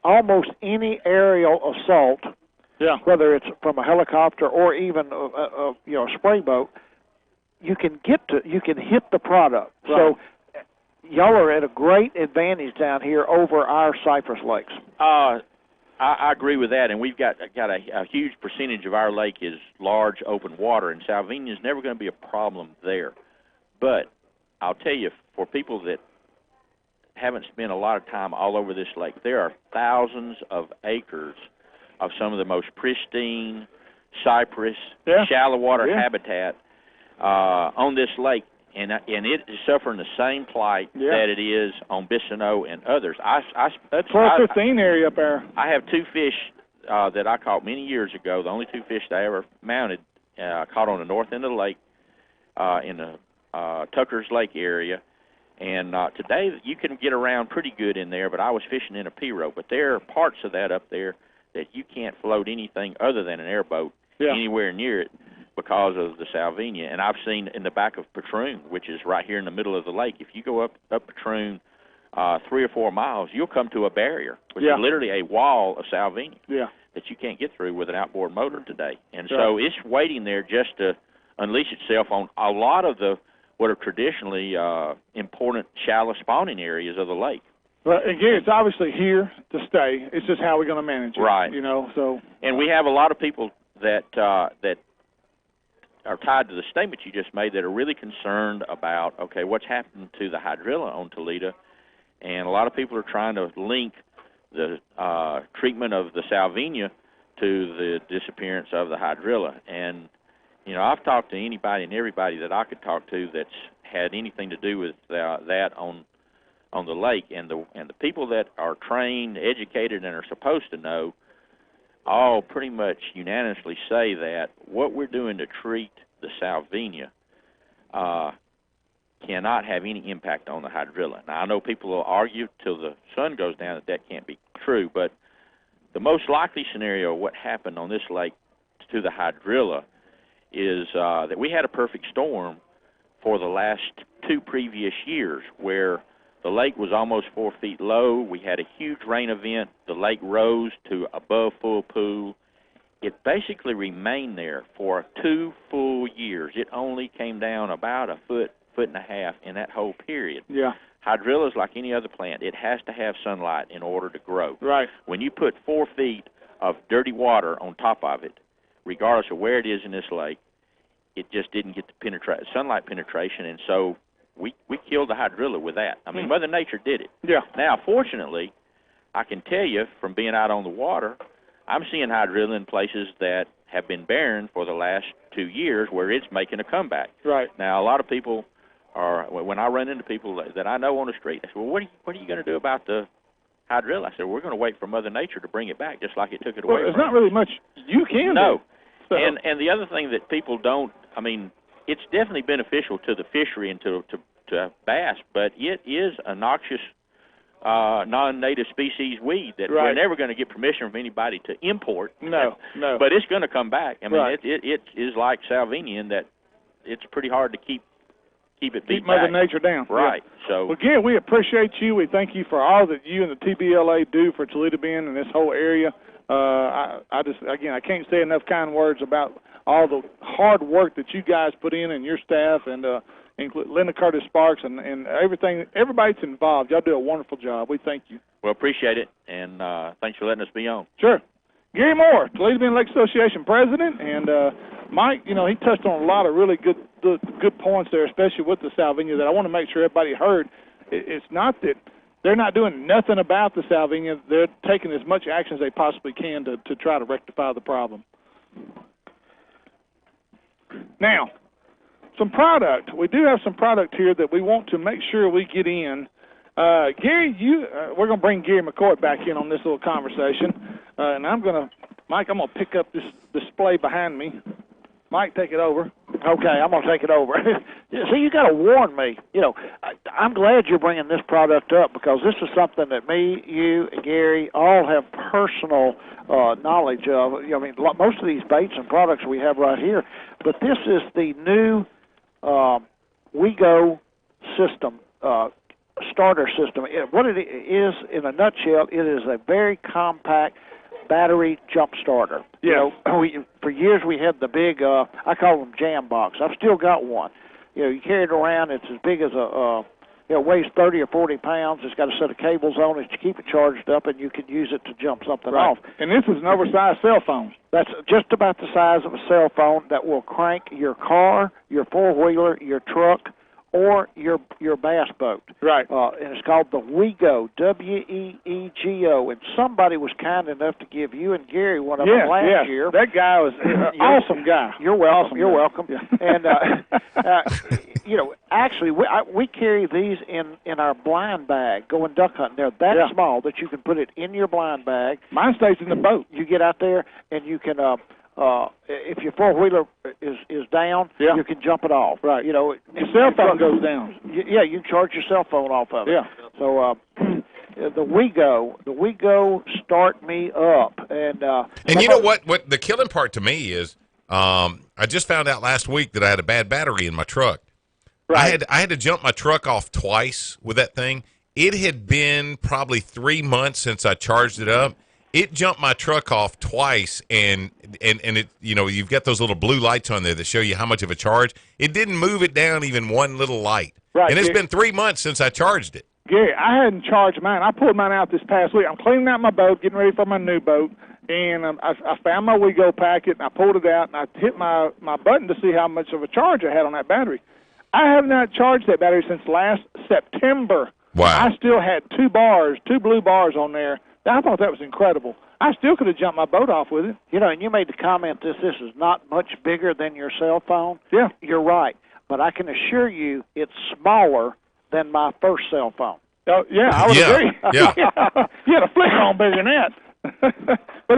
almost any aerial assault, whether it's from a helicopter or even a spray boat, you can hit the product. Right. So y'all are at a great advantage down here over our Cypress lakes. I agree with that, and we've got a huge percentage of our lake is large open water, and Salvinia is never going to be a problem there. But I'll tell you, for people that haven't spent a lot of time all over this lake, there are thousands of acres of some of the most pristine cypress, shallow water habitat on this lake, and it is suffering the same plight that it is on Bistineau and others. That's 12-15 area up there. I have two fish that I caught many years ago. The only two fish that I ever mounted, caught on the north end of the lake in the Tucker's Lake area. And today you can get around pretty good in there, but I was fishing in a pirogue. But there are parts of that up there that you can't float anything other than an airboat anywhere near it because of the Salvinia. And I've seen in the back of Patroon, which is right here in the middle of the lake, if you go up Patroon 3 or 4 miles, you'll come to a barrier, which is literally a wall of Salvinia that you can't get through with an outboard motor today. And so it's waiting there just to unleash itself on a lot of what are traditionally important shallow spawning areas of the lake. Well, again, it's obviously here to stay. It's just how we're going to manage it, right? So. And we have a lot of people that are tied to the statement you just made that are really concerned about, what's happened to the hydrilla on Toledo, and a lot of people are trying to link the treatment of the Salvinia to the disappearance of the hydrilla. And I've talked to anybody and everybody that I could talk to that's had anything to do with that on the lake, and the people that are trained, educated, and are supposed to know all pretty much unanimously say that what we're doing to treat the Salvinia cannot have any impact on the hydrilla. Now, I know people will argue till the sun goes down that can't be true, but the most likely scenario of what happened on this lake to the hydrilla is that we had a perfect storm for the last 2 previous years where the lake was almost 4 feet low. We had a huge rain event. The lake rose to above full pool. It basically remained there for 2 full years. It only came down about a foot and a half in that whole period. Yeah. Hydrilla is like any other plant. It has to have sunlight in order to grow. Right. When you put 4 feet of dirty water on top of it, regardless of where it is in this lake, it just didn't get the sunlight penetration, and so we killed the hydrilla with that. I mean, Mother Nature did it. Yeah. Now, fortunately, I can tell you from being out on the water, I'm seeing hydrilla in places that have been barren for the last 2 years where it's making a comeback. Right. Now, a lot of people when I run into people that I know on the street, I say, well, what are you going to do about the hydrilla? I said, we're going to wait for Mother Nature to bring it back, just like it took it away. Well, there's not really much you can do. So. And the other thing that people don't, I mean, it's definitely beneficial to the fishery and to bass, but it is a noxious non-native species weed that we're never going to get permission from anybody to import. No. But it's going to come back. I mean, right. it is like salvinia in that it's pretty hard to keep Mother Nature down. Right. Yeah. So, well, again, we appreciate you. We thank you for all that you and the TBLA do for Toledo Bend and this whole area. I can't say enough kind words about all the hard work that you guys put in and your staff and Linda Curtis Sparks and everything. Everybody that's involved. Y'all do a wonderful job. We thank you. Well, appreciate it, and thanks for letting us be on. Sure. Gary Moore, Toledo Bend Lake Association president, and Mike, he touched on a lot of really good points there, especially with the salvinia, that I want to make sure everybody heard. It's not that they're not doing nothing about the salvinia. They're taking as much action as they possibly can to try to rectify the problem. Now, some product. We do have some product here that we want to make sure we get in. Gary, we're going to bring Gary McCoy back in on this little conversation, and Mike, I'm going to pick up this display behind me. Mike, take it over. Okay, I'm going to take it over. See, you got to warn me. I'm glad you're bringing this product up because this is something that me, you, and Gary all have personal knowledge of. I mean, most of these baits and products we have right here, but this is the new WeGo system, starter system. What it is, in a nutshell, it is a very compact battery jump starter. Yeah. For years we had the big, I call them jam box. I've still got one. You carry it around. It's as big as it weighs 30 or 40 pounds. It's got a set of cables on it to keep it charged up, and you can use it to jump something off. And this is an oversized cell phone. That's just about the size of a cell phone that will crank your car, your four-wheeler, your truck, or your bass boat. Right. And it's called the WeGo, WEEGO. And somebody was kind enough to give you and Gary one of them last year. That guy was an awesome guy. You're welcome. Awesome You're guy. Welcome. Yeah. And, actually, we carry these in our blind bag going duck hunting. They're that small that you can put it in your blind bag. Mine stays in the boat. You get out there and you can... if your four-wheeler is down, you can jump it off. Right. Your cell phone goes down. Yeah, you can charge your cell phone off of it. Yeah. So the WeGo Start Me Up. And you know what the killing part to me is, I just found out last week that I had a bad battery in my truck. Right. I had to jump my truck off twice with that thing. It had been probably 3 months since I charged it up. It jumped my truck off twice, and it, you've got those little blue lights on there that show you how much of a charge. It didn't move it down even one little light. Right. And it's been 3 months since I charged it. Gary, I hadn't charged mine. I pulled mine out this past week. I'm cleaning out my boat, getting ready for my new boat, and I found my WeGo packet, and I pulled it out, and I hit my button to see how much of a charge I had on that battery. I have not charged that battery since last September. Wow. I still had two blue bars on there. I thought that was incredible. I still could have jumped my boat off with it. And you made the comment this is not much bigger than your cell phone. Yeah. You're right. But I can assure you it's smaller than my first cell phone. Oh, yeah, I would agree. Yeah. You had a flick on bigger than that. But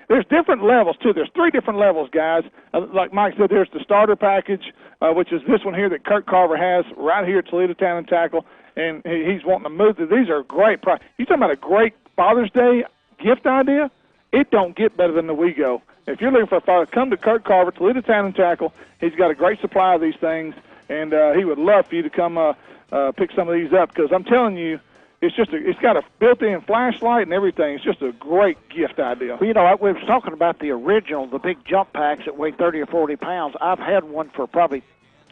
there's different levels, too. There's 3 different levels, guys. Like Mike said, there's the starter package, which is this one here that Kurt Carver has right here at Toledo Town and Tackle, and he's wanting to move. These are great products. You're talking about a great Father's Day gift idea? It don't get better than the WeGo. if you're looking for a father, come to Kurt Carver, Toledo Town and Tackle. He's got a great supply of these things, and he would love for you to come pick some of these up, because I'm telling you, it's got a built-in flashlight and everything. It's just a great gift idea. Well, you know, we was talking about the original, the big jump packs that weigh 30 or 40 pounds. I've had one for probably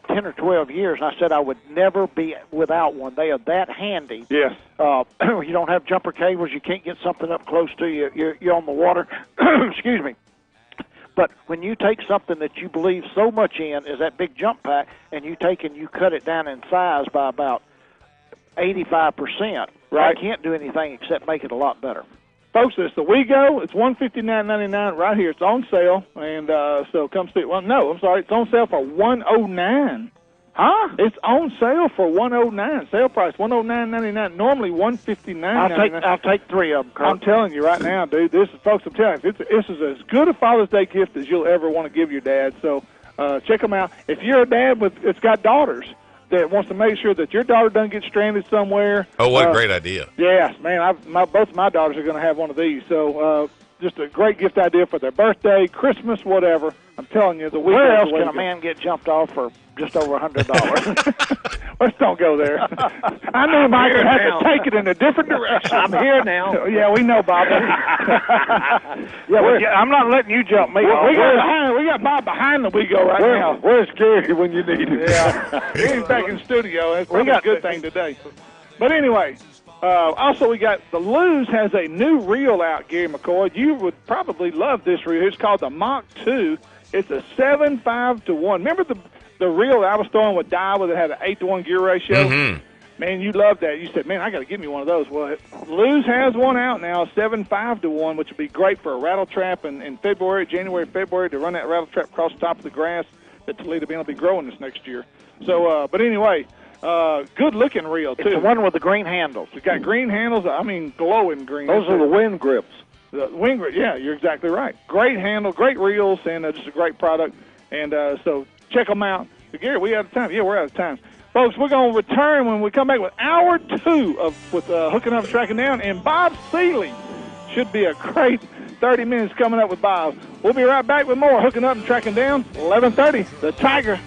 10 or 12 years, and I said I would never be without one. They are that handy. Yes. You don't have jumper cables. You can't get something up close to you. You're on the water. Excuse me. But when you take something that you believe so much in as that big jump pack, and you take and you cut it down in size by about 85%, right, I can't do anything except make it a lot better. Folks, it's the WeGo. It's $159.99 right here. It's on sale, and so come see it. Well, no, I'm sorry. It's on sale for $109. Huh? It's on sale for $109. Sale price $109.99. Normally $159.99. I'll take 3 of them, Kurt. I'm telling you right now, dude. Folks, I'm telling you, this is as good a Father's Day gift as you'll ever want to give your dad. So check them out. If you're a dad that's got daughters that wants to make sure that your daughter doesn't get stranded somewhere. Oh, what a great idea. Yes, man. Both of my daughters are going to have one of these. So just a great gift idea for their birthday, Christmas, whatever. I'm telling you, where else can a man get jumped off for just over $100? Let's don't go there. I knew Mike would have to take it in a different direction. I'm here now. Yeah, we know, Bob. I'm not letting you jump me off. We got Bob behind the WeGo right now. Where's Gary when you need him? Yeah, Gary's back in the studio. That's probably a good thing today. But anyway, also we got the Luz has a new reel out, Gary McCoy. You would probably love this reel. It's called the Mach 2. It's a 7.5 to 1. Remember the reel I was throwing with Daiwa that had an 8-to-1 gear ratio? Mm-hmm. Man, you loved that. You said, man, I got to get me one of those. Well, Luz has one out now, 7.5 to 1, which would be great for a rattle trap in January, February, to run that rattle trap across the top of the grass that Toledo Bend will be growing this next year. So, but anyway, good-looking reel, too. It's the one with the green handles. It's got green handles, glowing green. Those are the wind grips. The wind grip, yeah, you're exactly right. Great handle, great reels, and just a great product. And so check them out. So, Gary, we out of time? Yeah, we're out of time. Folks, we're going to return when we come back with hour 2 with Hooking Up and Tracking Down. And Bob Seeley should be a great 30 minutes coming up with Bob. We'll be right back with more Hooking Up and Tracking Down, 11:30, The Tiger.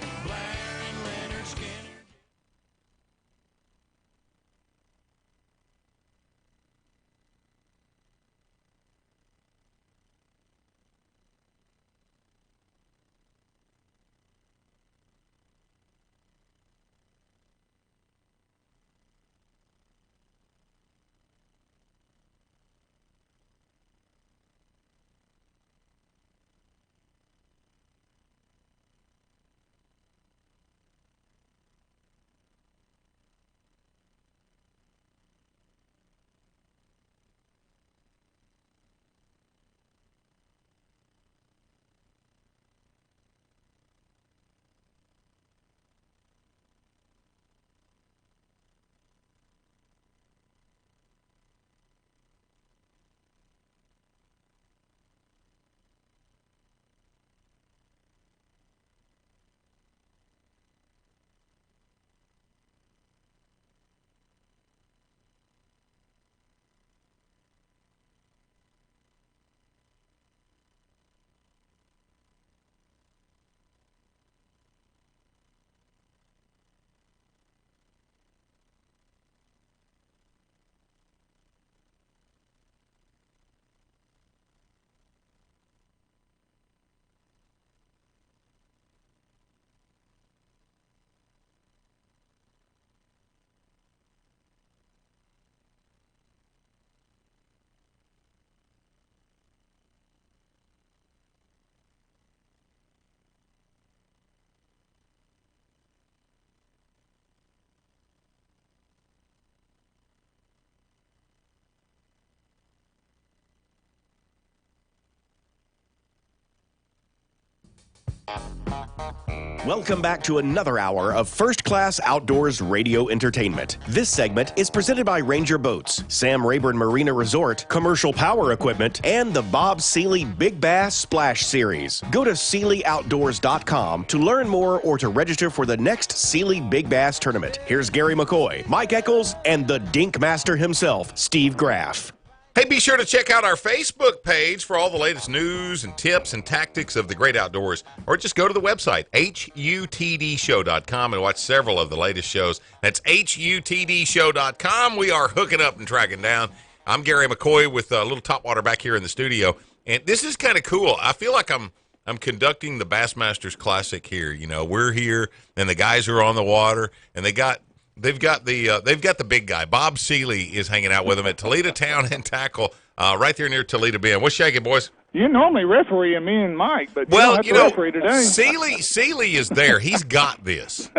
Welcome back to another hour of first-class outdoors radio entertainment. This segment is presented by Ranger Boats, Sam Rayburn Marina Resort, Commercial Power Equipment, and the Bob Seeley Big Bass Splash Series. Go to SeeleyOutdoors.com to learn more or to register for the next Seeley Big Bass Tournament. Here's Gary McCoy, Mike Eccles, and the Dink Master himself, Steve Graff. Hey, be sure to check out our Facebook page for all the latest news and tips and tactics of the great outdoors. Or just go to the website, HUTDshow.com, and watch several of the latest shows. That's HUTDshow.com. We are hooking up and tracking down. I'm Gary McCoy with a little Topwater back here in the studio. And this is kind of cool. I feel like I'm conducting the Bassmasters Classic here. You know, we're here, and the guys are on the water, and they've got the big guy. Bob Seeley is hanging out with them at Toledo Town and Tackle, right there near Toledo Bend. What's shaking, boys? You normally referee and me and Mike, but you don't have to referee today. Seeley is there. He's got this.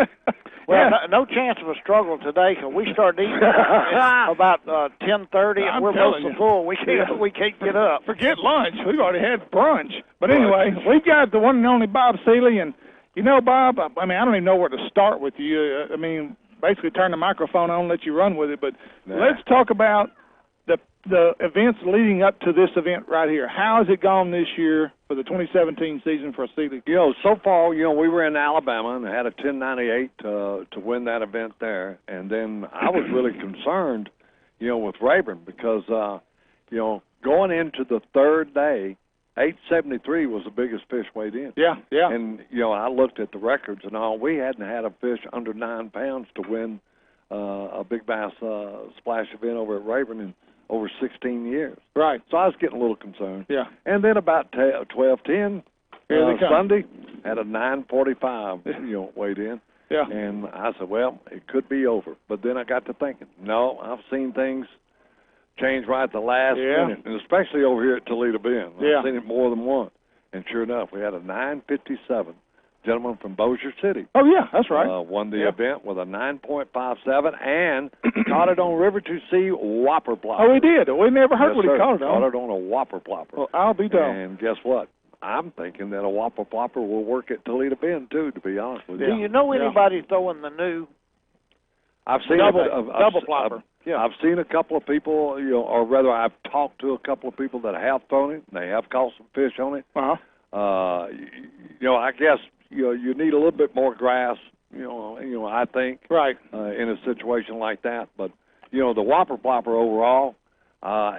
Well, no chance of a struggle today because we start eating about 10:30, and we're mostly full. We can't get up. Forget lunch. We've already had brunch. But anyway, we've got the one and only Bob Seeley, and you know, Bob, I mean, I don't even know where to start with you. I mean, basically turn the microphone on, let you run with it. But let's talk about the events leading up to this event right here. How has it gone this year for the 2017 season for Seeley? You know, so far, you know, we were in Alabama and had a 1098 to win that event there. And then I was really concerned, you know, with Rayburn because, you know, going into the third day, 873 was the biggest fish weighed in. Yeah. And, you know, I looked at the records and all. We hadn't had a fish under 9 pounds to win a big bass splash event over at Rayburn in over 16 years. Right. So I was getting a little concerned. Yeah. And then about 12:10 Sunday, had a 945, you know, weighed in. Yeah. And I said, well, it could be over. But then I got to thinking, no, I've seen things change right at the last minute, and especially over here at Toledo Bend. I've seen it more than once. And sure enough, we had a 957 gentleman from Bossier City. Oh, yeah, that's right. Won the event with a 9.57 and caught it on River to Sea whopper plopper. Oh, he did. We never heard what he caught it on. Caught it on a whopper plopper. Well, I'll be done. And guess what? I'm thinking that a whopper plopper will work at Toledo Bend, too, to be honest with you. Do you know anybody throwing the new I've seen double plopper? I've seen a couple of people, you know, or rather I've talked to a couple of people that have thrown it. They have caught some fish on it. You know, I guess, you know, you need a little bit more grass, you know, I think, right, in a situation like that. But, you know, the whopper plopper overall,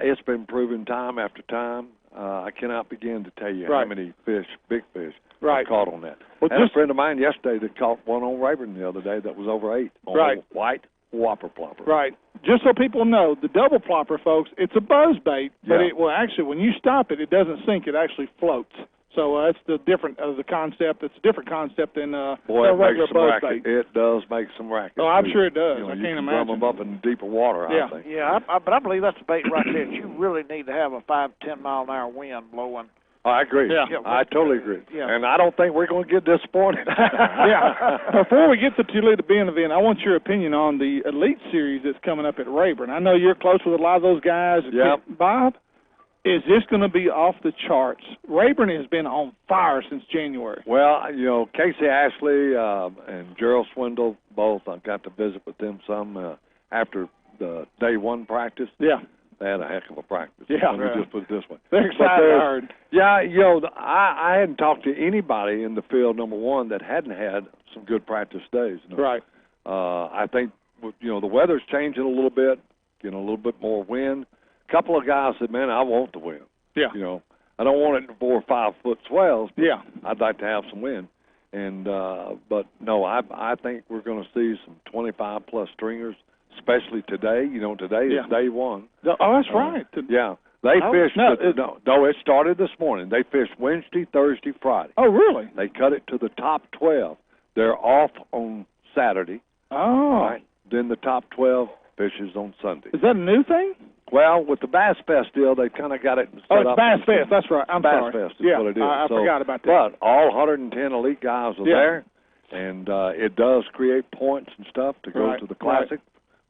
it's been proven time after time. I cannot begin to tell you how many fish, big fish, I caught on that. Well, a friend of mine yesterday that caught one on Rayburn the other day that was over 8 on a white whopper plopper. Right. Just so people know, the double plopper, folks, it's a buzz bait, but it will actually, when you stop it, it doesn't sink. It actually floats. So that's the different the concept. It's a different concept than regular buzz bait. It does make some racket. Oh, I'm sure it does. You know, I you can't can imagine. drum them up in deeper water, I think. Yeah, but I believe that's a bait right there. You really need to have a 5-10 mile an hour wind blowing. Oh, I agree. Yeah. I totally agree. Yeah. And I don't think we're going to get disappointed. Before we get to the Toledo Bend event, I want your opinion on the Elite Series that's coming up at Rayburn. I know you're close with a lot of those guys. Yeah. Bob, is this going to be off the charts? Rayburn has been on fire since January. Well, you know, Casey Ashley and Gerald Swindle, both, I got to visit with them some after the day one practice. Yeah. They had a heck of a practice. Yeah. Let me just put it this way. They're excited. Yeah, you know, I hadn't talked to anybody in the field, number one, that hadn't had some good practice days. You know? Right. I think, you know, the weather's changing a little bit, getting a little bit more wind. A couple of guys said, man, I want the wind. Yeah. You know, I don't want it in 4 or 5 foot swells, but yeah, I'd like to have some wind. And but no, I think we're going to see some 25-plus stringers, especially today. You know, today is day one. Oh, that's right. Yeah. They fished. No, it started this morning. They fished Wednesday, Thursday, Friday. Oh, really? They cut it to the top 12. They're off on Saturday. Oh. Right? Then the top 12 fishes on Sunday. Is that a new thing? Well, with the Bass Fest deal, they kind of got it set up. Oh, it's Bass Fest. That's right. I'm Bass sorry. Fest is what it is. I forgot about that. But all 110 elite guys are there, and it does create points and stuff to go to the Classic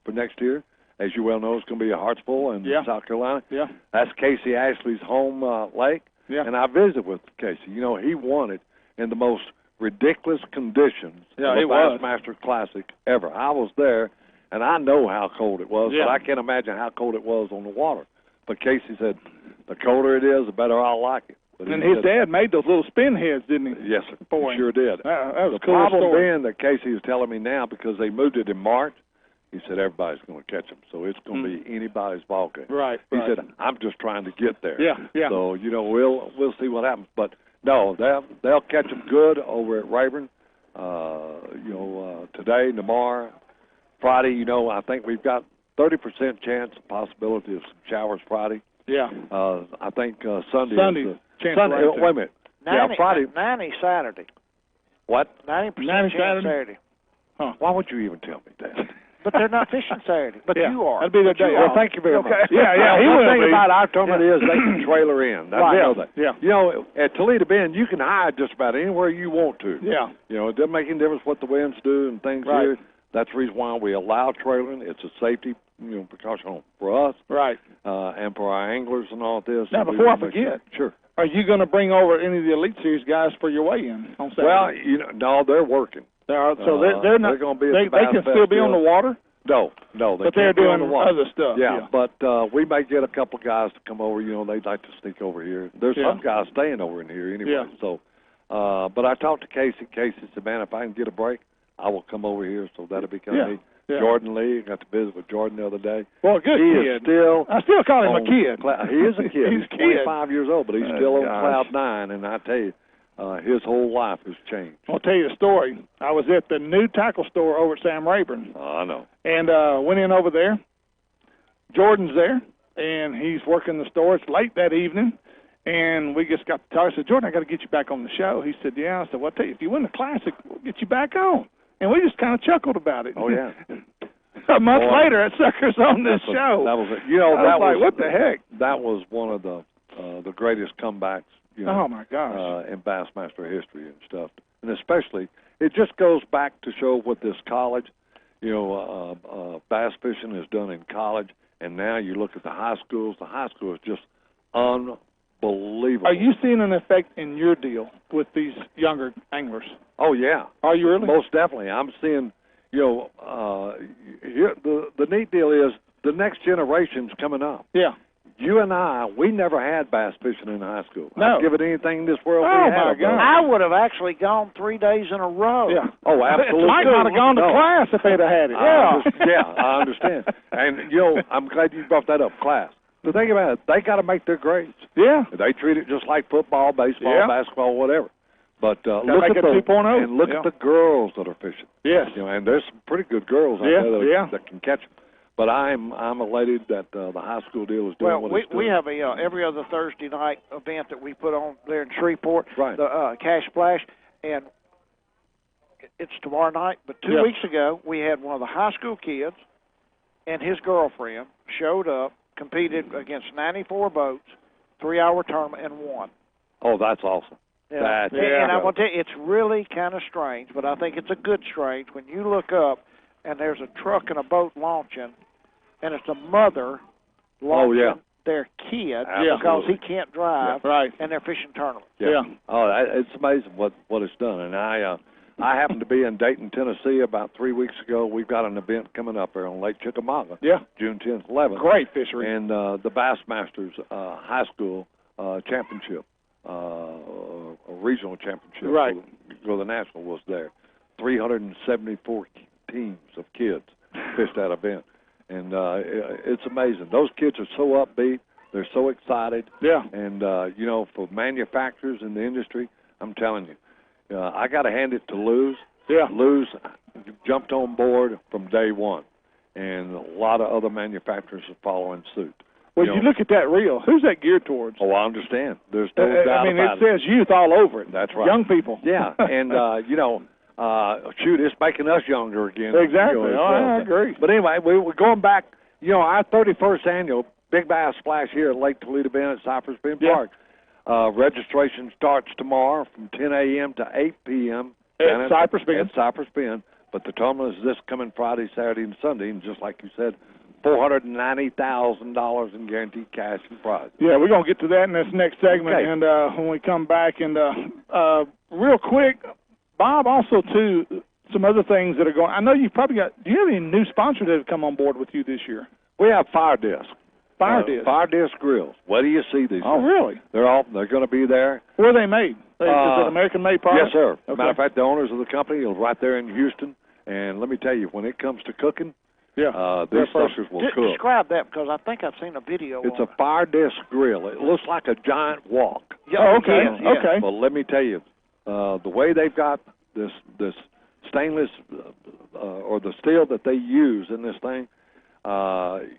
for next year. As you well know, it's going to be at Hartsville in South Carolina. Yeah. That's Casey Ashley's home lake. Yeah. And I visited with Casey. You know, he won it in the most ridiculous conditions of a Bassmaster Classic ever. I was there, and I know how cold it was, but I can't imagine how cold it was on the water. But Casey said, the colder it is, the better I'll like it. But and his dad made those little spin heads, didn't he? Yes, sir. He sure did. That was the a cool problem story. being that Casey is telling me now, because they moved it in March, He said everybody's going to catch them, so it's going to be anybody's ball game. Right. He said I'm just trying to get there. Yeah. So we'll see what happens, but no, they'll catch them good over at Rayburn. Today, tomorrow, Friday. I think we've got 30% chance, possibility of some showers Friday. Yeah. I think Sunday. Sunday. Wait a minute. 90, Friday. 90 Saturday. What? 90% 90 chance Saturday. Huh. Why would you even tell me that? But they're not fishing Saturday. But you are. That'd be the day. Well, thank you very much. Yeah. The thing about our tournament is they can trailer in. I know that. Yeah. At Toledo Bend, you can hide just about anywhere you want to. Yeah. It doesn't make any difference what the winds do and things here. That's the reason why we allow trailering. It's a safety, precaution for us. Right. And for our anglers and all this. Now, before I forget. Sure. Are you going to bring over any of the Elite Series guys for your weigh-in on Saturday? Well, no, they're working. They are, so they're not. They're going to be. They can still be on the water. No, but they're doing other stuff. Yeah, but we may get a couple of guys to come over. They'd like to sneak over here. There's some guys staying over in here anyway. Yeah. So, but I talked to Casey. Casey said, "Man, if I can get a break, I will come over here." So that'll be kind of neat. Yeah. Jordan Lee, got to visit with Jordan the other day. Well, good kid. I still call him a kid. He is a kid. He's 25 years old, but he's still on cloud nine. And I tell you, his whole life has changed. I'll tell you a story. I was at the new tackle store over at Sam Rayburn. Oh, I know. And went in over there. Jordan's there, and he's working the store. It's late that evening, and we just got to talk. I said, Jordan, I got to get you back on the show. He said, yeah. I said, well, I'll tell you, if you win the Classic, we'll get you back on. And we just kind of chuckled about it. Oh, yeah. A month later, that sucker's on this show. That was it. I was like, what the heck? That was one of the greatest comebacks. Oh my gosh! In Bassmaster history and stuff, and especially it just goes back to show what this college, bass fishing is done in college, and now you look at the high schools. The high school is just unbelievable. Are you seeing an effect in your deal with these younger anglers? Oh yeah. Are you really? Most definitely. I'm seeing. Here, the neat deal is the next generation's coming up. Yeah. You and we never had bass fishing in high school. No. I'd give it anything in this world Oh, we had. my God. I would have actually gone 3 days in a row. Yeah. Oh, absolutely. Mike might have gone to class if they'd have had it. I understand. And, I'm glad you brought that up, class. The thing about it, they got to make their grades. Yeah. They treat it just like football, baseball, basketball, whatever. But look at the 2.0. And look at the girls that are fishing. Yes. And there's some pretty good girls out there that can catch them. But I'm elated that the high school deal is doing what it's doing. We have a every other Thursday night event that we put on there in Shreveport, the Cash Splash, and it's tomorrow night. But 2 weeks ago, we had one of the high school kids and his girlfriend showed up, competed against 94 boats, 3-hour tournament, and won. Oh, that's awesome. Yeah. And I'm going to tell you, it's really kind of strange, but I think it's a good strange when you look up and there's a truck and a boat launching, and it's a mother launching their kid because he can't drive, and they're fishing tournaments. Yeah. Oh, it's amazing what it's done. And I happened to be in Dayton, Tennessee about 3 weeks ago. We've got an event coming up there on Lake Chickamauga, June 10th, 11th. Great fishery. And the Bassmasters High School Championship, a regional championship. Right. So the national was there. 374 teams of kids fished that event. And it's amazing. Those kids are so upbeat. They're so excited. Yeah. And, for manufacturers in the industry, I'm telling you, I got to hand it to Luz. Yeah. Luz jumped on board from day one. And a lot of other manufacturers are following suit. Well, you look at that reel. Who's that geared towards? Oh, I understand. There's no doubt about it. I mean, it says youth all over it. That's right. Young people. Yeah. And, it's making us younger again. Exactly. I agree. But anyway, we're going back, our 31st annual Big Bass Splash here at Lake Toledo Bend at Cypress Bend Park. Registration starts tomorrow from 10 a.m. to 8 p.m. At Cypress Bend. At Cypress Bend. But the tournament is this coming Friday, Saturday, and Sunday. And just like you said, $490,000 in guaranteed cash and prizes. Yeah, we're going to get to that in this next segment. Okay. And when we come back, and real quick, Bob, also, too, some other things that are going. I know you've probably got. Do you have any new sponsors that have come on board with you this year? We have Fire Disc. Fire Disc. Fire Disc grills. Where do you see these? Oh, really? They're going to be there. Where are they made? Is it American-made product? Yes, sir. Okay. Matter of fact, the owners of the company are right there in Houston. And let me tell you, when it comes to cooking, These suckers will cook. Describe that, because I think I've seen a video. It's a fire disc grill. It looks like a giant wok. Yeah, okay. Well, let me tell you, the way they've got this stainless or the steel that they use in this thing,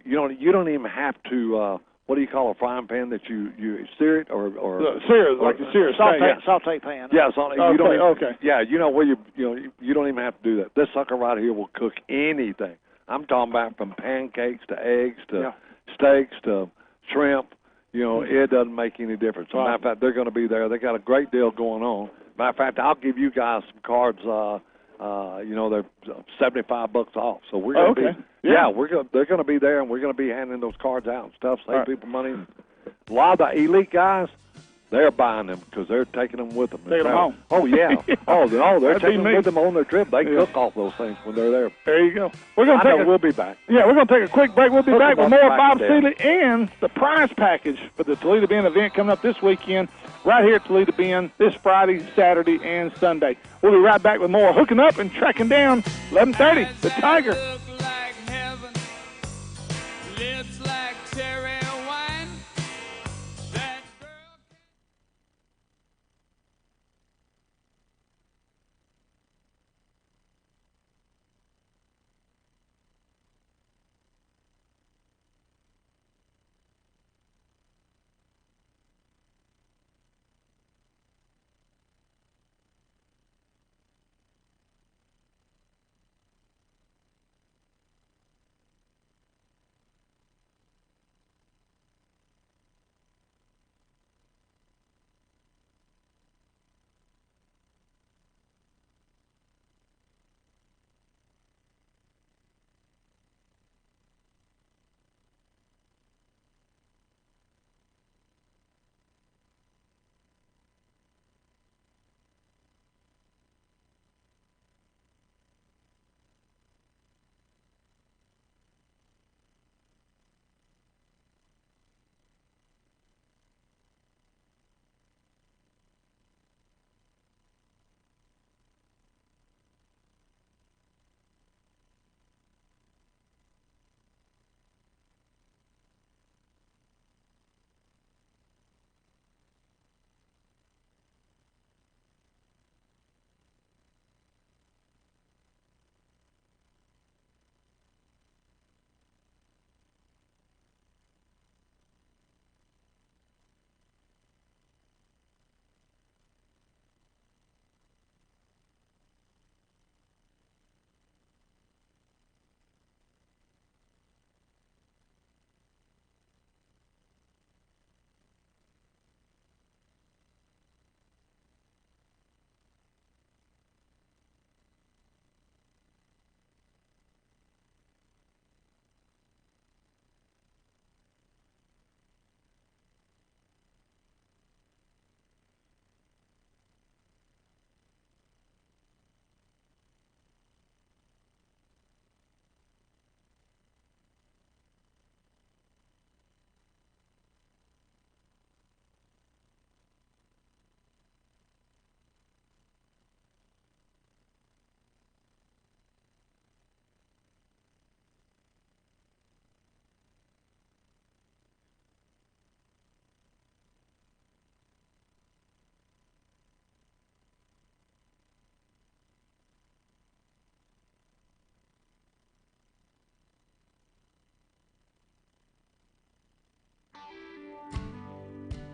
you don't even have to. What do you call a frying pan that you sear it or sear, like you sear saute pan? Yeah, you don't even, okay. Yeah, you don't even have to do that. This sucker right here will cook anything. I'm talking about from pancakes to eggs to steaks to shrimp. It doesn't make any difference. As a matter of fact, they're going to be there. They got a great deal going on. Matter of fact, I'll give you guys some cards. They're $75 off. So we're going to be. Yeah, they're going to be there, and we're going to be handing those cards out and stuff. Save people money. A lot of the elite guys, they're buying them because they're taking them with them. Taking them home. Oh yeah. They're taking them with them on their trip. They cook off those things when they're there. There you go. We'll be back. Yeah, we're going to take a quick break. We'll be back with more Bob Seeley and the prize package for the Toledo Bend event coming up this weekend, right here at Toledo Bend, this Friday, Saturday, and Sunday. We'll be right back with more Hooking Up and Tracking Down, 11:30, the Tiger.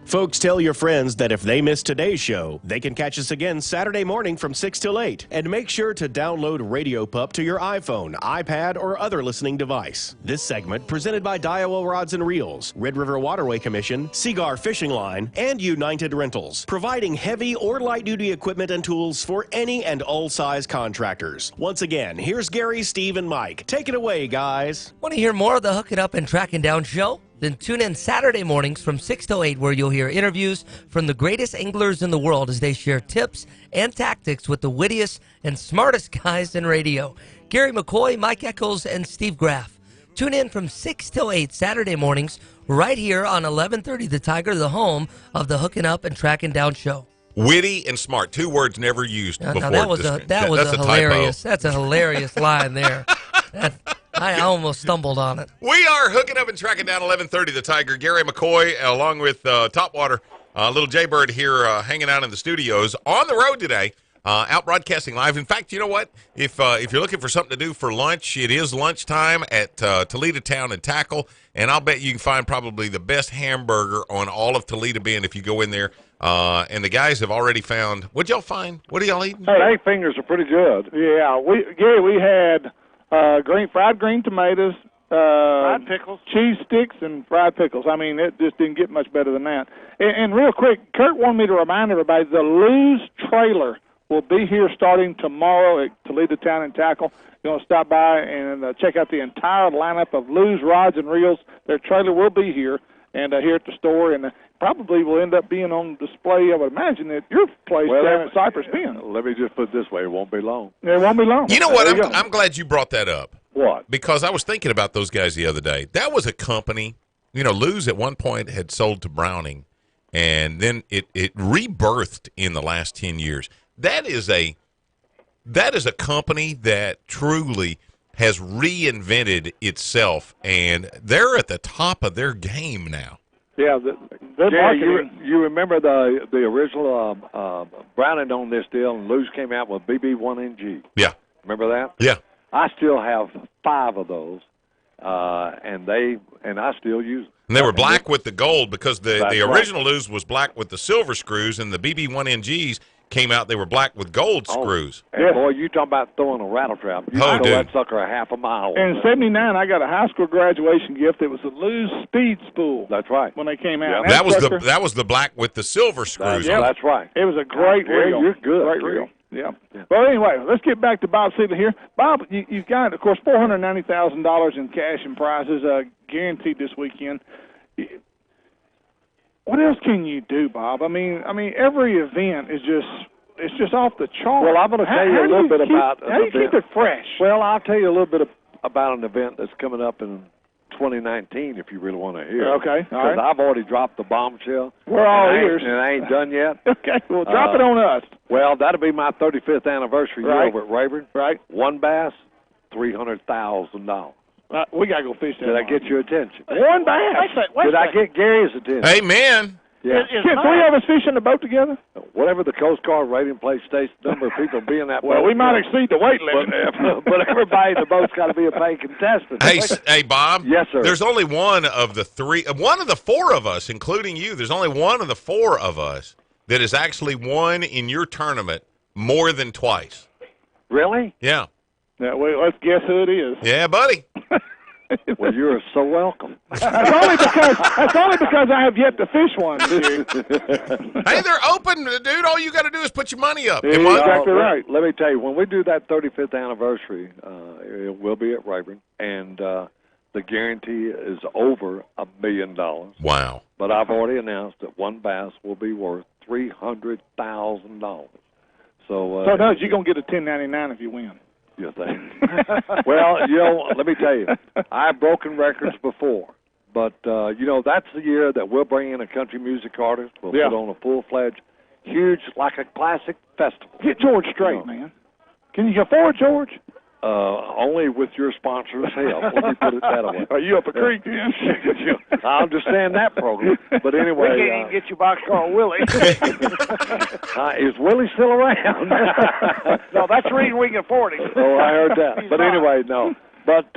Folks, tell your friends that if they missed today's show, they can catch us again Saturday morning from 6 till 8. And make sure to download Radio Pup to your iPhone, iPad, or other listening device. This segment presented by Daiwa Rods and Reels, Red River Waterway Commission, Seagar Fishing Line, and United Rentals, providing heavy or light-duty equipment and tools for any and all size contractors. Once again, here's Gary, Steve, and Mike. Take it away, guys. Want to hear more of the Hooking Up and Tracking Down show? Then tune in Saturday mornings from 6 till 8, where you'll hear interviews from the greatest anglers in the world as they share tips and tactics with the wittiest and smartest guys in radio. Gary McCoy, Mike Eccles, and Steve Graff. Tune in from 6 till 8 Saturday mornings right here on 1130 The Tiger, the home of the Hooking Up and Tracking Down show. Witty and smart, 2 words never used before. That was a hilarious. That's a hilarious line there. I almost stumbled on it. We are hooking up and tracking down 11:30 the Tiger. Gary McCoy, along with Topwater, little Jaybird here, hanging out in the studios on the road today, out broadcasting live. In fact, you know what? If you're looking for something to do for lunch, it is lunchtime at Toledo Town and Tackle, and I'll bet you can find probably the best hamburger on all of Toledo Bend if you go in there. And the guys have already found. What'd y'all find? What are y'all eating? Hey, fingers are pretty good. Yeah, we had fried green tomatoes, fried pickles, cheese sticks, and fried pickles. I mean, it just didn't get much better than that. And real quick, Kurt wanted me to remind everybody the Lou's trailer will be here starting tomorrow at Toledo Town and Tackle. You want to stop by and check out the entire lineup of Lou's rods and reels. Their trailer will be here and here at the store, and probably will end up being on display, I would imagine, at your place down at Cypress Bend. Let me just put it this way. It won't be long. It won't be long. You know what? I'm glad you brought that up. What? Because I was thinking about those guys the other day. That was a company, Lou's at one point had sold to Browning, and then it rebirthed in the last 10 years. That is a company that truly has reinvented itself, and they're at the top of their game now. Yeah, you remember the original Browning on this deal, and Lou's came out with BB1NG. Yeah. Remember that? Yeah. I still have 5 of those, and I still use them. And they were black with the gold because the original right. Lou's was black with the silver screws, and the BB1NGs came out, they were black with gold screws. And boy, you talking about throwing a rattle trap. You throw that sucker a half a mile. In 79, I got a high school graduation gift. It was a Lou's Speed Spool. That's right. When they came out. Yep. That was the black with the silver screws. That's right. It was a great reel. You're good. Great reel. Yeah. Well, anyway, let's get back to Bob Seidler here. Bob, you've got, of course, $490,000 in cash and prizes guaranteed this weekend. What else can you do, Bob? I mean, every event is just off the chart. Well, I'm going to tell you a little bit about how do you keep it fresh? Well, I'll tell you a little bit about an event that's coming up in 2019, if you really want to hear. Okay, all right. Because I've already dropped the bombshell. We're all ears. And I ain't done yet. Okay, well, drop it on us. Well, that'll be my 35th anniversary year over at Rayburn. Right. One bass, $300,000. We got to go fish that. Did I get your attention? One bass. Did I get Gary's attention? Amen. Yeah. Can 3 of us fish in the boat together? Whatever the Coast Guard rating place states, number of people be in that boat. Well, we might exceed the weight limit. But everybody in the boat's got to be a paying contestant. Hey, Bob. Yes, sir. There's only one of the 4 of us, including you. There's only one of the 4 of us that has actually won in your tournament more than twice. Really? Yeah. Yeah, well, let's guess who it is. Yeah, buddy. Well, you're so welcome. That's only because I have yet to fish one. Hey, they're open, dude. All you got to do is put your money up. Exactly right. Let me tell you, when we do that 35th anniversary, it will be at Rayburn, and the guarantee is over $1 million. Wow. But I've already announced that one bass will be worth $300,000. So no, you're going to get a 1099 if you win. You think? Well, let me tell you, I've broken records before, but that's the year that we'll bring in a country music artist. We'll put on a full-fledged, huge, like a classic festival. Get George straight, man. Can you afford George? Only with your sponsor's help. Let me put it that way. Are you up a creek? I understand that program, but anyway, we can't even get you boxcar Willie. Is Willie still around? No, that's the reason we can afford him. Oh, I heard that. But anyway, no. But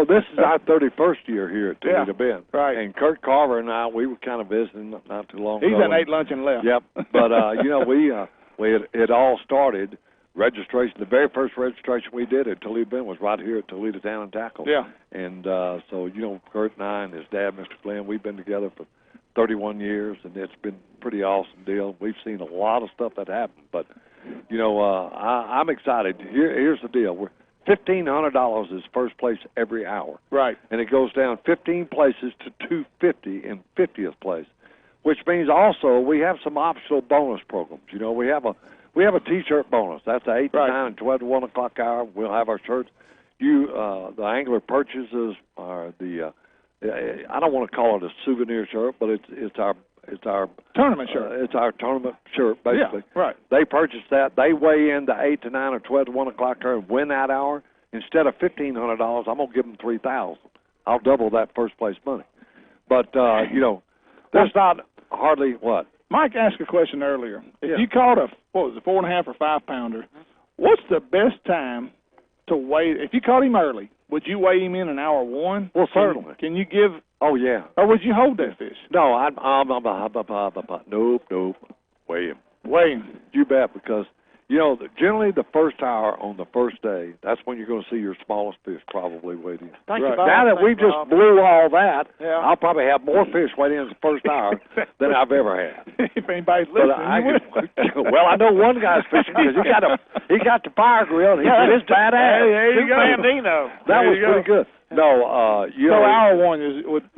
this is our 31st year here at Toledo Bend, right? And Kurt Carver and I, we were kind of visiting not too long ago. He's ate lunch and left. Yep. But it all started. Registration, the very first registration we did at Toledo Bend was right here at Toledo Town and Tackle. Yeah. And so, Kurt and I and his dad, Mr. Glenn, we've been together for 31 years, and it's been a pretty awesome deal. We've seen a lot of stuff that happened, but, I'm excited. Here's the deal. $1,500 is first place every hour. Right. And it goes down 15 places to $250 in 50th place, which means also we have some optional bonus programs. We have a T-shirt bonus. That's the 8 to 9 and 12 to 1 o'clock hour. We'll have our shirts. The angler purchases are I don't want to call it a souvenir shirt, but it's our tournament shirt. It's our tournament shirt, basically. Yeah, right. They purchase that. They weigh in the 8 to 9 or 12 to 1 o'clock hour and win that hour. instead of $1,500, I'm gonna give them $3,000. I'll double that first place money. But you know, there's not hardly what. Mike asked a question earlier. If Yeah. you caught a 4.5 or 5 pounder, what's the best time to weigh? If you caught him early, would you weigh him in an hour one? Well, certainly. Can you give? Oh yeah. Or would you hold that fish? No, nope. Weigh him. Weigh him. You bet, because you know generally the first hour on the first day, that's when you're going to see your smallest fish probably weighed in. Thank you, Bob. Now that we've just blew all that, Yeah. I'll probably have more fish weighed in the first hour than I've ever had. If anybody's But listening, well, I know one guy's fishing because he got the fire grill and it's badass. Hey, there you go. Bandino. That There was you go. pretty good. No, you So know, hour one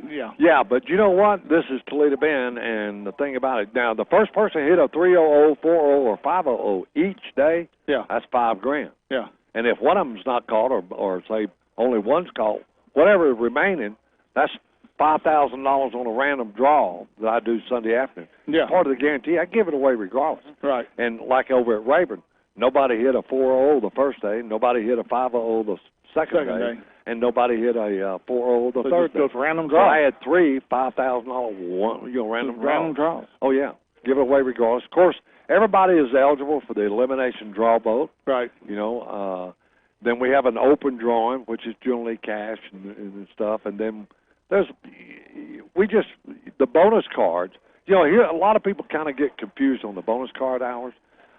yeah. yeah, but you know what? This is Toledo Bend, and the thing about it, now the first person hit a 300, 40, or 500 each day, Yeah. that's $5,000. Yeah. And if one of them's not caught, or say only one's caught, whatever is remaining, that's $5,000 on a random draw that I do Sunday afternoon. Yeah. Part of the guarantee. I give it away regardless. Right. And like over at Rayburn, nobody hit a 400 the first day, nobody hit a 500 the second day, and nobody hit a 400 the So third just day. goes random So draw. I had three $5,000 random draws. Random draws. Oh yeah, give it away regardless. Of course, everybody is eligible for the elimination draw boat. Right. You know, then we have an open drawing, which is generally cash and stuff, and then there's the bonus cards. You know, here a lot of people kind of get confused on the bonus card hours.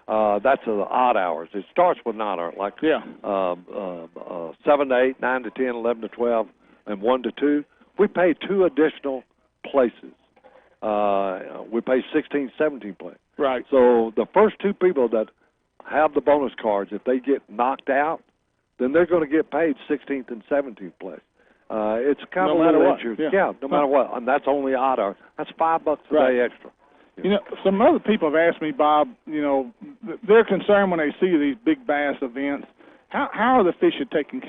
That's the odd hours. It starts with an odd hour, like 7 to 8, 9 to 10, 11 to 12, and 1 to 2. We pay 2 additional places. We pay 16, 17 places. Right. So the first 2 people that have the bonus cards, if they get knocked out, then they're going to get paid 16th and 17th place. It's kind of No matter a little what. insurance. Yeah. No matter what. And that's only odd hour. That's $5 a day extra. You know, some other people have asked me, Bob, you know, they're concerned when they see these big bass events. How are the fish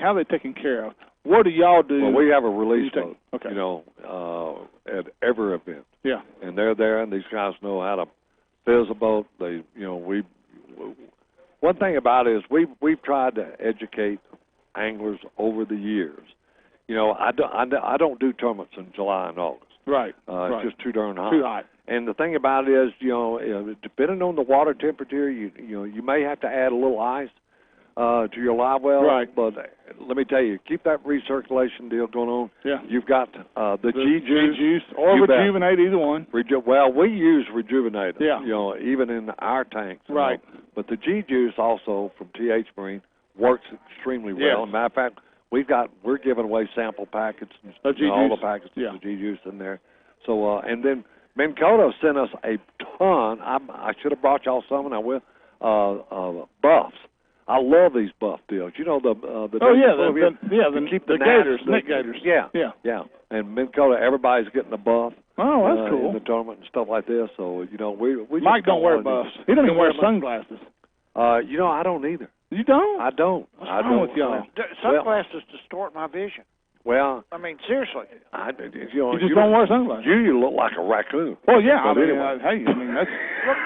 how are they taken care of? What do y'all do? Well, we have a release You boat, okay. you know, at every event. Yeah. And they're there, and these guys know how to fizz a boat. They, you know, one thing about it is we've tried to educate anglers over the years. You know, I don't do tournaments in July and August. Right. It's just too darn hot. Too hot. And the thing about it is, you know, depending on the water temperature, you know, you may have to add a little ice to your live well. Right. But let me tell you, keep that recirculation deal going on. Yeah. You've got the G-Juice. G-Juice or Rejuvenate, either one. Well, we use Rejuvenate. Yeah. You know, even in our tanks. Right. You know. But the G-Juice also from TH Marine works extremely well. Yes. As a matter of fact, we're giving away sample packets and all the packets of the G-Juice in there. So and then Minn Kota sent us a ton. I should have brought y'all some, and I will. Buffs. I love these buff deals. You know the keep the gators, gnats, neck gators. Yeah. And Minn Kota, everybody's getting a buff. Oh, that's cool. In the tournament and stuff like this. So you know we Mike just don't wear buffs. He don't even wear sunglasses. You know I don't either. You don't? I don't. What's wrong with y'all? Sunglasses distort my vision. Well, I mean, seriously. You just don't wear sunglasses. You look like a raccoon. Well, yeah. But anyway. I mean, that's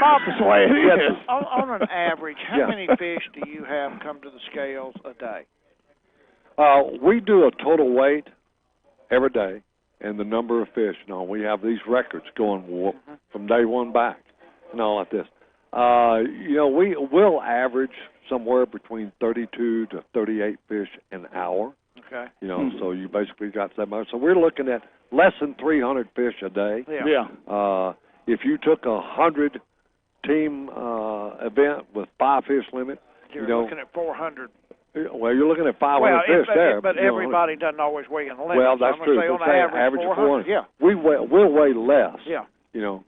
Bob, the way it is. On an average, how many fish do you have come to the scales a day? We do a total weight every day and the number of fish. You know, we have these records going from day one back and all like this. You know, we'll average somewhere between 32 to 38 fish an hour. Okay. You know, so you basically got that much. So we're looking at less than 300 fish a day. Yeah. If you took a 100-team event with 5 fish limit, you're looking at 400. Well, you're looking at 500 fish there. But everybody doesn't always weigh in the limit. Well, that's so true. Say on average 400. Yeah. We'll weigh less. Yeah. You know,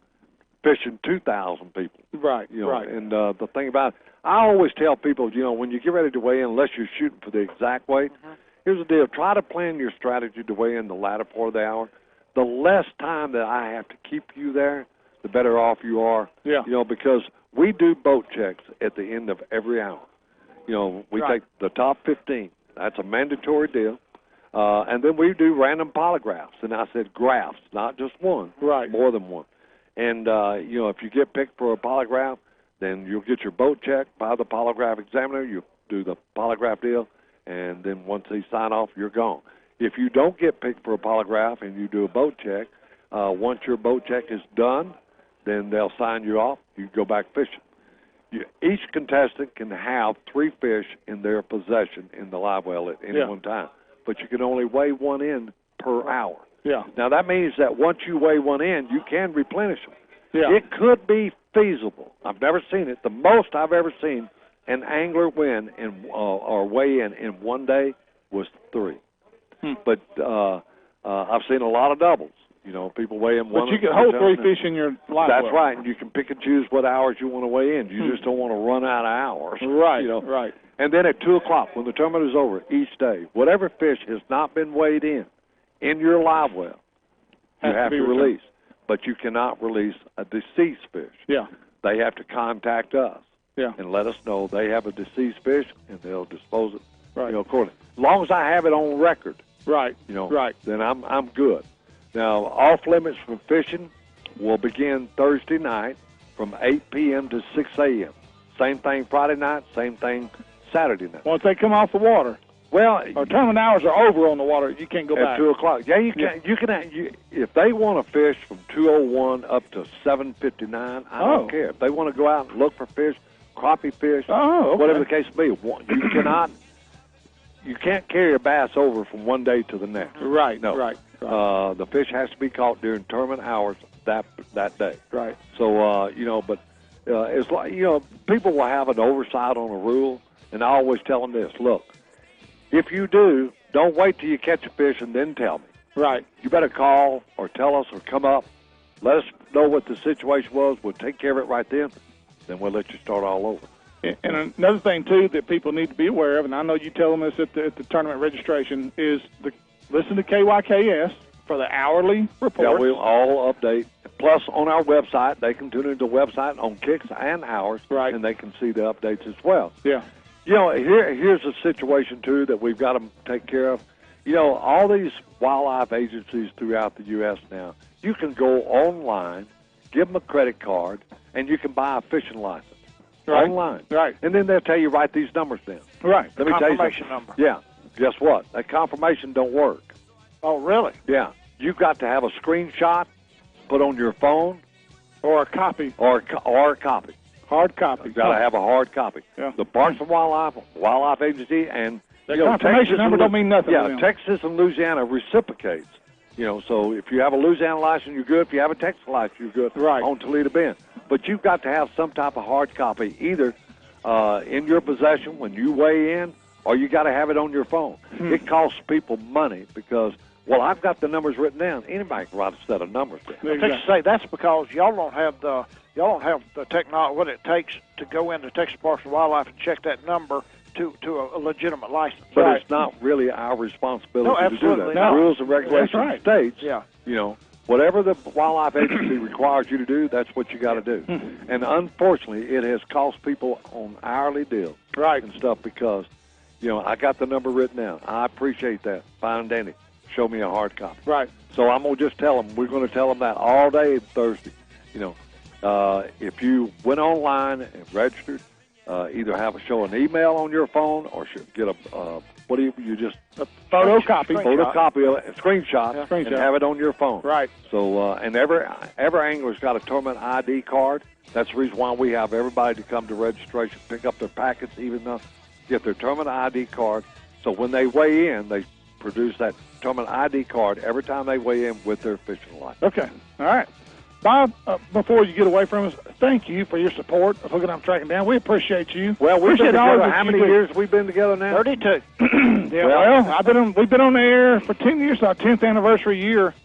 fishing 2,000 people. Right. You know, right. And the thing about it, I always tell people, you know, when you get ready to weigh in, unless you're shooting for the exact weight, here's the deal. Try to plan your strategy to weigh in the latter part of the hour. The less time that I have to keep you there, the better off you are. Yeah. You know, because we do boat checks at the end of every hour. You know, we take the top 15. That's a mandatory deal. And then we do random polygraphs. And I said graphs, not just one. Right. More than one. And, you know, if you get picked for a polygraph, then you'll get your boat checked by the polygraph examiner. You do the polygraph deal. and then once they sign off, you're gone. If you don't get picked for a polygraph and you do a boat check, once your boat check is done, then they'll sign you off. You go back fishing. Each contestant can have 3 fish in their possession in the live well at any one time, but you can only weigh one in per hour. Yeah. Now, that means that once you weigh one in, you can replenish them. Yeah. It could be feasible. I've never seen it. The most I've ever seen an angler win or weigh in one day was 3. But I've seen a lot of doubles. You know, people weigh in one. But you can hold 3 fish in your live That's well. right, and you can pick and choose what hours you want to weigh in. You just don't want to run out of hours. Right, you know? right. And then at 2 o'clock, when the tournament is over, each day, whatever fish has not been weighed in your live well, you have to release. But you cannot release a deceased fish. Yeah. They have to contact us and let us know they have a deceased fish, and they'll dispose it accordingly. As long as I have it on record, then I'm good. Now, off limits for fishing will begin Thursday night from 8 p.m. to 6 a.m. Same thing Friday night, same thing Saturday night. Once they come off the water. Well, our tournament hours are over on the water. You can't go back. At 2 o'clock. Yeah, you can. You can. If they want to fish from 2:01 up to 7:59, I don't care. If they want to go out and look for fish, crappie fish, whatever the case may be, you cannot. You can't carry a bass over from one day to the next. Right. No. Right. The fish has to be caught during tournament hours that day. Right. So but it's like people will have an oversight on a rule, and I always tell them this: look, if you do, don't wait till you catch a fish and then tell me. Right. You better call or tell us or come up. Let us know what the situation was. We'll take care of it right then. Then we'll let you start all over. And another thing, too, that people need to be aware of, and I know you tell them this at the tournament registration, is listen to KYKS for the hourly reports. Yeah, we'll all update. Plus, on our website, they can tune into the website on kicks and hours, and they can see the updates as well. Yeah. Here's a situation, too, that we've got to take care of. All these wildlife agencies throughout the U.S. now, you can go online, give them a credit card, and you can buy a fishing license. Right. Online. Right. And then they'll tell you, write these numbers down. Right. Let me tell you confirmation number. Yeah. Guess what? That confirmation don't work. Oh, really? Yeah. You've got to have a screenshot put on your phone. Or a copy. Or a copy. Hard copy. You've got to have a hard copy. Yeah. The Parks and Wildlife Agency, and the confirmation number don't mean nothing. Yeah, Texas and Louisiana reciprocates. So if you have a Louisiana license, you're good. If you have a Texas license, you're good. Right. On Toledo Bend. But you've got to have some type of hard copy, either in your possession when you weigh in, or you got to have it on your phone. It costs people money because, I've got the numbers written down. Anybody can write a set of numbers down. I think to say that's because y'all don't have the technology, what it takes to go into Texas Parks and Wildlife and check that number to a legitimate license. But it's not really our responsibility to do that. No. The rules and regulations states. Yeah. Whatever the wildlife agency requires you to do, that's what you got to do. And unfortunately, it has cost people on hourly deals and stuff because, I got the number written down. I appreciate that. Fine and dandy. Show me a hard copy. Right. So I'm going to just tell them. We're going to tell them that all day Thursday. If you went online and registered, either show an email on your phone or get a a photocopy. Photocopy of it, a screenshot, and have it on your phone. Right. So, and every angler's got a tournament ID card. That's the reason why we have everybody to come to registration, pick up their packets, even though get their tournament ID card. So when they weigh in, they produce that tournament ID card every time they weigh in with their fishing license. Okay. All right. Bob, before you get away from us, thank you for your support of Hooking Up Tracking Down. We appreciate you. Well, we've been appreciate together. How many years we've been together now? 32. We've been on the air for 10 years. Our 10th anniversary year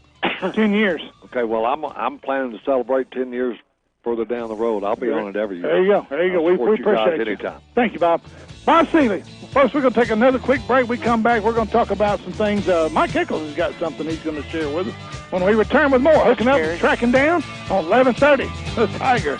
for 10 years. Okay. Well, I'm planning to celebrate 10 years further down the road. I'll be on it every year. There you go. There you go. We appreciate you. Anytime. Thank you, Bob. Bob Seeley. Folks, we're going to take another quick break. We come back, we're going to talk about some things. Mike Hickles has got something he's going to share with us when we return with more Hooking Up and Tracking Down on 1130 The Tiger.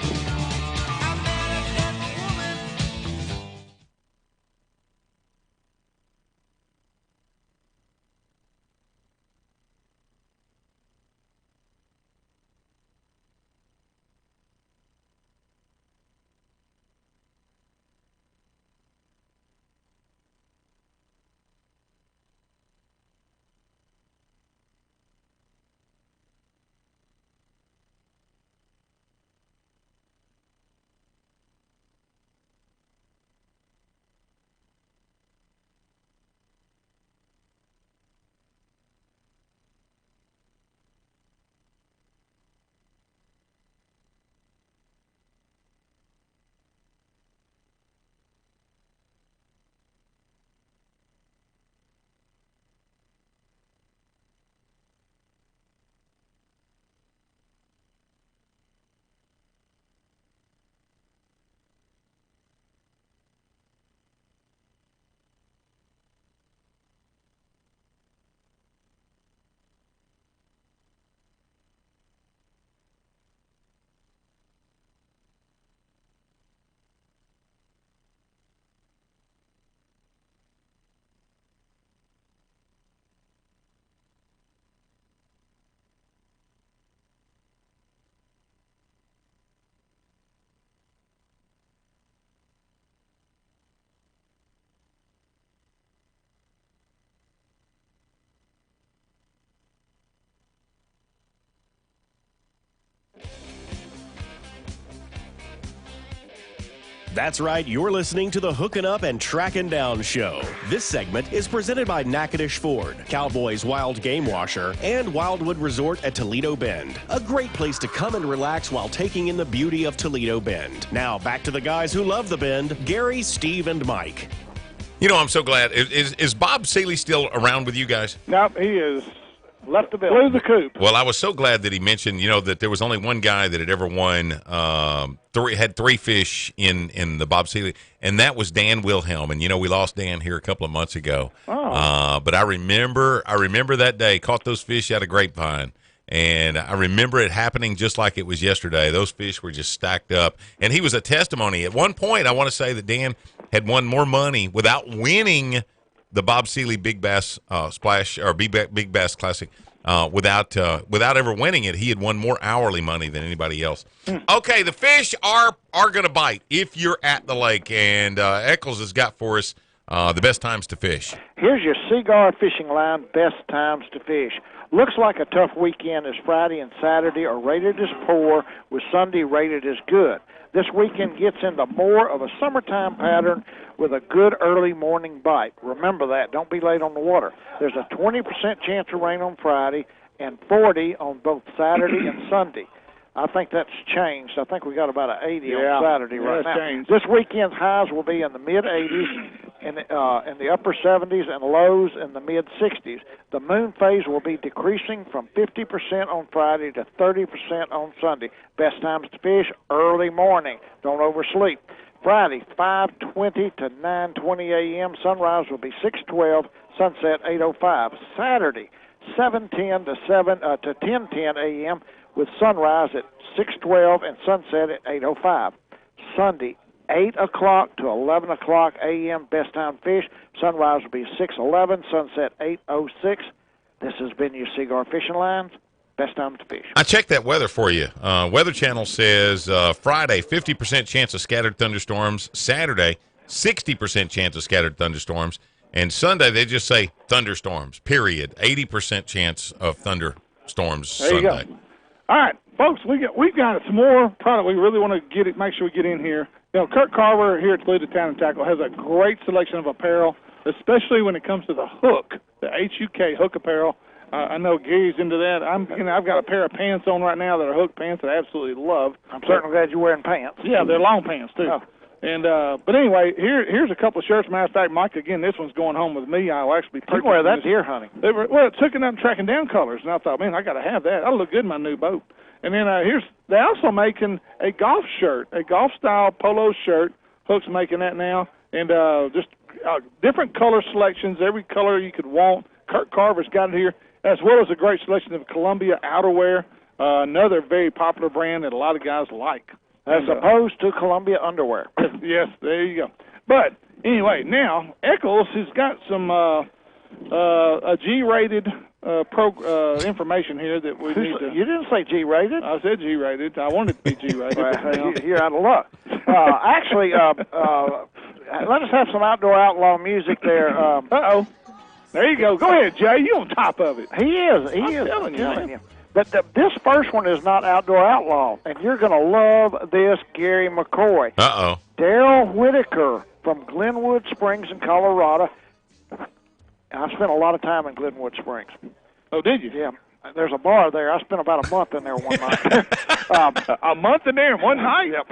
That's right, you're listening to the Hookin' Up and Trackin' Down Show. This segment is presented by Natchitoches Ford, Cowboys Wild Game Washer, and Wildwood Resort at Toledo Bend. A great place to come and relax while taking in the beauty of Toledo Bend. Now, back to the guys who love the Bend, Gary, Steve, and Mike. You know, I'm so glad. Is Bob Seeley still around with you guys? Nope, he is left the building. Flew the coop. Well, I was so glad that he mentioned, that there was only one guy that had ever won, had three fish in the Bob Seeley, and that was Dan Wilhelm. And, we lost Dan here a couple of months ago. Oh. But I remember that day, caught those fish out of Grapevine. And I remember it happening just like it was yesterday. Those fish were just stacked up. And he was a testimony. At one point, I want to say that Dan had won more money without winning the Bob Seeley Big Bass Splash or Big Bass Classic. Without ever winning it, he had won more hourly money than anybody else. Okay, the fish are going to bite if you're at the lake. And Eccles has got for us the best times to fish. Here's your Cigar Fishing Line best times to fish. Looks like a tough weekend as Friday and Saturday are rated as poor, with Sunday rated as good. This weekend gets into more of a summertime pattern with a good early morning bite. Remember that. Don't be late on the water. There's a 20% chance of rain on Friday and 40 on both Saturday and Sunday. I think that's changed. I think we got about an 80 on Saturday right now. Changed. This weekend's highs will be in the mid-80s, in the upper 70s, and lows in the mid-60s. The moon phase will be decreasing from 50% on Friday to 30% on Sunday. Best times to fish, early morning. Don't oversleep. Friday, 5:20 to 9:20 a.m. Sunrise will be 6:12, sunset 8:05. Saturday, 7:10 to 10:10 a.m. with sunrise at 6:12 and sunset at 8:05. Sunday, 8 o'clock to 11 o'clock a.m. Best time fish. Sunrise will be 6:11, sunset 8:06. This has been your Cigar Fishing Lines. Best time to fish. I checked that weather for you. Weather Channel says Friday, 50% chance of scattered thunderstorms. Saturday, 60% chance of scattered thunderstorms. And Sunday, they just say thunderstorms, period. 80% chance of thunderstorms there you Sunday. Go. All right, folks, we've got some more product. We really want to make sure we get in here. Kurt Carver here at Toledo Town and Tackle has a great selection of apparel, especially when it comes to the hook, the HUK hook apparel. I know Gary's into that. I've got a pair of pants on right now that are hook pants that I absolutely love. I'm certainly glad you're wearing pants. Yeah, they're long pants too. Oh. And but anyway, here's a couple of shirts. Matter of fact, Mike, again, this one's going home with me. I'll actually be purchasing. You wear that deer hunting? It's hooking up and tracking down colors, and I thought, man, I got to have that. That'll look good in my new boat. And then they're also making a golf shirt, a golf style polo shirt. Hook's making that now, and just different color selections, every color you could want. Kurt Carver's got it here, as well as a great selection of Columbia outerwear, another very popular brand that a lot of guys like. As opposed to Columbia underwear. Yes, there you go. But anyway, now Eccles has got some a G-rated information here that we need to. You didn't say G-rated. I said G-rated. I wanted it to be G-rated. Well, you're out of luck. Actually, let us have some outdoor outlaw music there. Uh-oh. There you go. Go ahead, Jay. You on top of it. He is. I'm telling you. But this first one is not outdoor outlaw, and you're going to love this, Gary McCoy. Uh-oh. Daryl Whitaker from Glenwood Springs in Colorado. I spent a lot of time in Glenwood Springs. Oh, did you? Yeah. There's a bar there. I spent about a month in there one night. A month in there one night? Yep.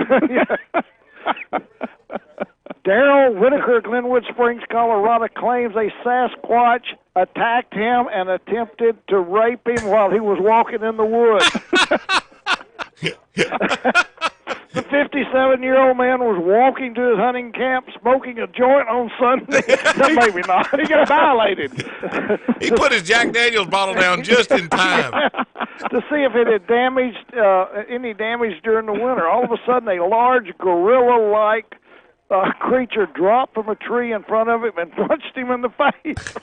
Daryl Whitaker, Glenwood Springs, Colorado, claims a Sasquatch attacked him and attempted to rape him while he was walking in the woods. The 57-year-old man was walking to his hunting camp smoking a joint on Sunday. Maybe not. He got violated. He put his Jack Daniels bottle down just in time. To see if it had damaged any damage during the winter. All of a sudden, a large gorilla-like creature dropped from a tree in front of him and punched him in the face.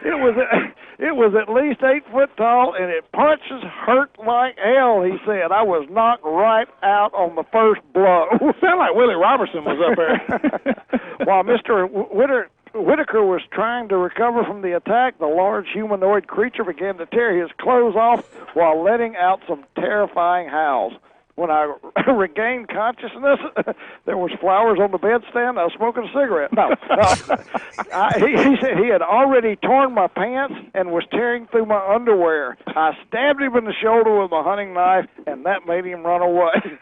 It was at least 8 foot tall, and it punches hurt like hell, he said. I was knocked right out on the first blow. Sound like Willie Robertson was up there. While Mr. Whitaker was trying to recover from the attack, the large humanoid creature began to tear his clothes off while letting out some terrifying howls. When I regained consciousness, there was flowers on the bedstand. I was smoking a cigarette. No, he said he had already torn my pants and was tearing through my underwear. I stabbed him in the shoulder with a hunting knife, and that made him run away.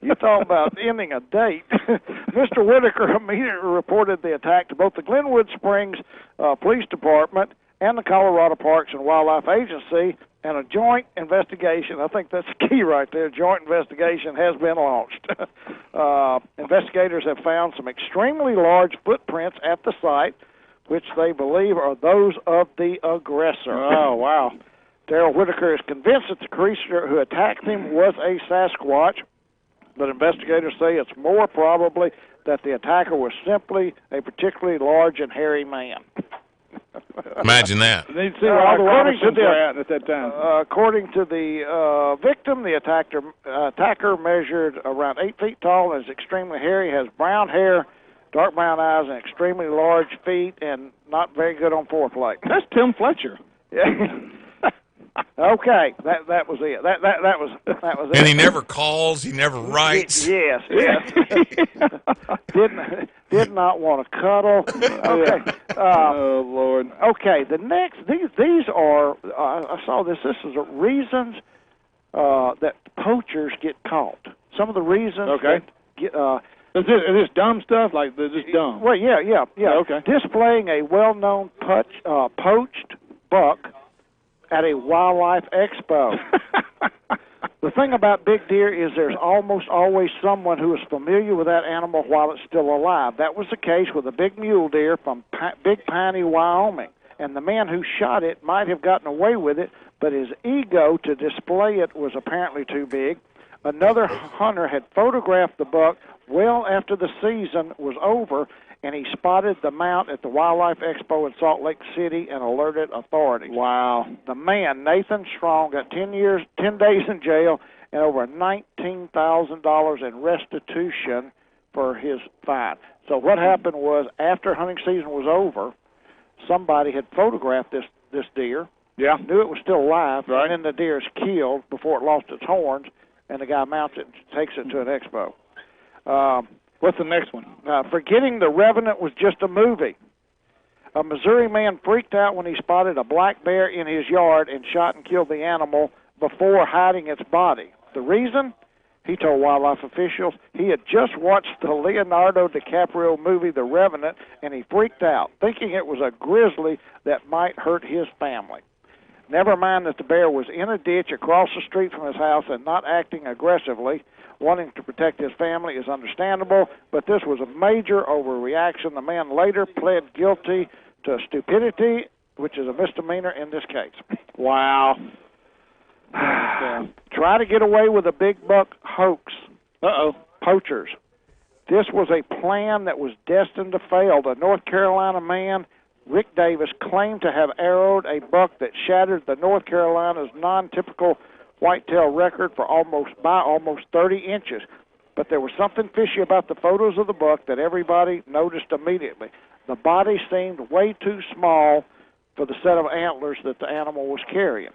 You talk about ending a date. Mr. Whitaker immediately reported the attack to both the Glenwood Springs Police Department and the Colorado Parks and Wildlife Agency, and a joint investigation, I think that's key right there, joint investigation has been launched. Investigators have found some extremely large footprints at the site, which they believe are those of the aggressor. Oh, wow. Darrell Whitaker is convinced that the creature who attacked him was a Sasquatch, but investigators say it's more probably that the attacker was simply a particularly large and hairy man. Imagine that. They see where all the Robinsons were at that time. According to the victim, the attacker measured around 8 feet tall and is extremely hairy, has brown hair, dark brown eyes, and extremely large feet, and not very good on foreplay. That's Tim Fletcher. Okay, that was it. That was it. And he never calls. He never writes. Yes. Did not want to cuddle. Okay. Oh Lord. Okay. The next these are I saw this. This is reasons that poachers get caught. Some of the reasons. Okay. Is this dumb stuff? Like they're just dumb? Well, yeah. Okay. Displaying a well-known poached buck at a wildlife expo. The thing about big deer is there's almost always someone who is familiar with that animal while it's still alive. That was the case with a big mule deer from Big Piney, Wyoming. And the man who shot it might have gotten away with it, but his ego to display it was apparently too big. Another hunter had photographed the buck well after the season was over, and he spotted the mount at the Wildlife Expo in Salt Lake City and alerted authorities. Wow. The man, Nathan Strong, got 10 days in jail and over $19,000 in restitution for his fine. So what happened was, after hunting season was over, somebody had photographed this deer, knew it was still alive, right, and then the deer is killed before it lost its horns, and the guy mounts it and takes it to an expo. What's the next one? Forgetting the Revenant was just a movie. A Missouri man freaked out when he spotted a black bear in his yard and shot and killed the animal before hiding its body. The reason? He told wildlife officials he had just watched the Leonardo DiCaprio movie The Revenant, and he freaked out, thinking it was a grizzly that might hurt his family. Never mind that the bear was in a ditch across the street from his house and not acting aggressively. Wanting to protect his family is understandable, but this was a major overreaction. The man later pled guilty to stupidity, which is a misdemeanor in this case. Wow. Try to get away with a big buck hoax. Poachers. This was a plan that was destined to fail. The North Carolina man, Rick Davis, claimed to have arrowed a buck that shattered the North Carolina's non-typical whitetail record for almost 30 inches. But there was something fishy about the photos of the buck that everybody noticed immediately. The body seemed way too small for the set of antlers that the animal was carrying.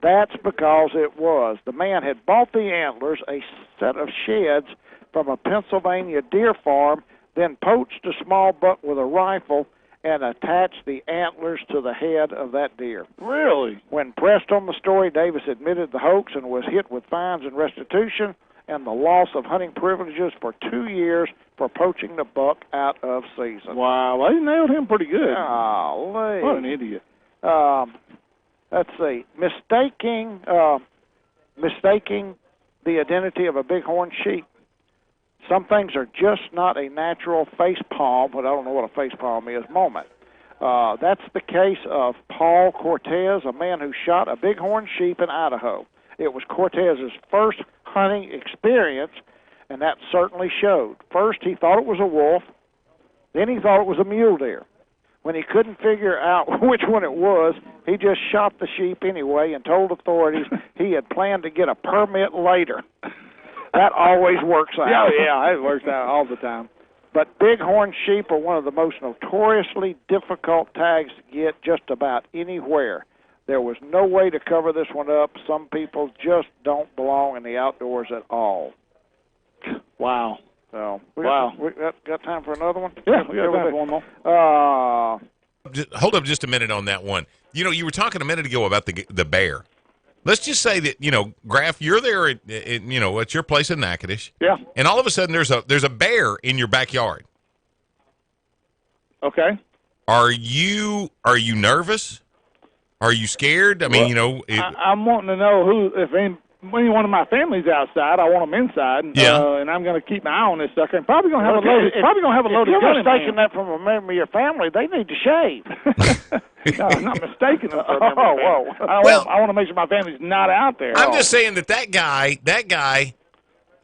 That's because it was. The man had bought the antlers, a set of sheds, from a Pennsylvania deer farm, then poached a small buck with a rifle and attached the antlers to the head of that deer. Really? When pressed on the story, Davis admitted the hoax and was hit with fines and restitution and the loss of hunting privileges for 2 years for poaching the buck out of season. Wow, well, they nailed him pretty good. Golly. What an idiot. Let's see. Mistaking the identity of a bighorn sheep. Some things are just not a natural face palm, but I don't know what a face palm is, moment. That's the case of Paul Cortez, a man who shot a bighorn sheep in Idaho. It was Cortez's first hunting experience, and that certainly showed. First, he thought it was a wolf. Then he thought it was a mule deer. When he couldn't figure out which one it was, he just shot the sheep anyway and told authorities he had planned to get a permit later. That always works out. Yeah, it works out all the time. But bighorn sheep are one of the most notoriously difficult tags to get just about anywhere. There was no way to cover this one up. Some people just don't belong in the outdoors at all. Wow. So, we got time for another one? Yeah, we got time for one more. Hold up just a minute on that one. You were talking a minute ago about the bear. Let's just say that, Graf, you're there at your place in Natchitoches. Yeah. And all of a sudden there's a bear in your backyard. Okay. Are you nervous? Are you scared? I mean, I'm wanting to know if any one of my family's outside. I want them inside. Yeah. And I'm going to keep my eye on this sucker. And probably going to have a loaded. If you're gun in mistaking that from a member of your family, they need to shave. No, I'm not mistaken. Whoa. I want to make sure my family's not out there. I'm just saying that guy,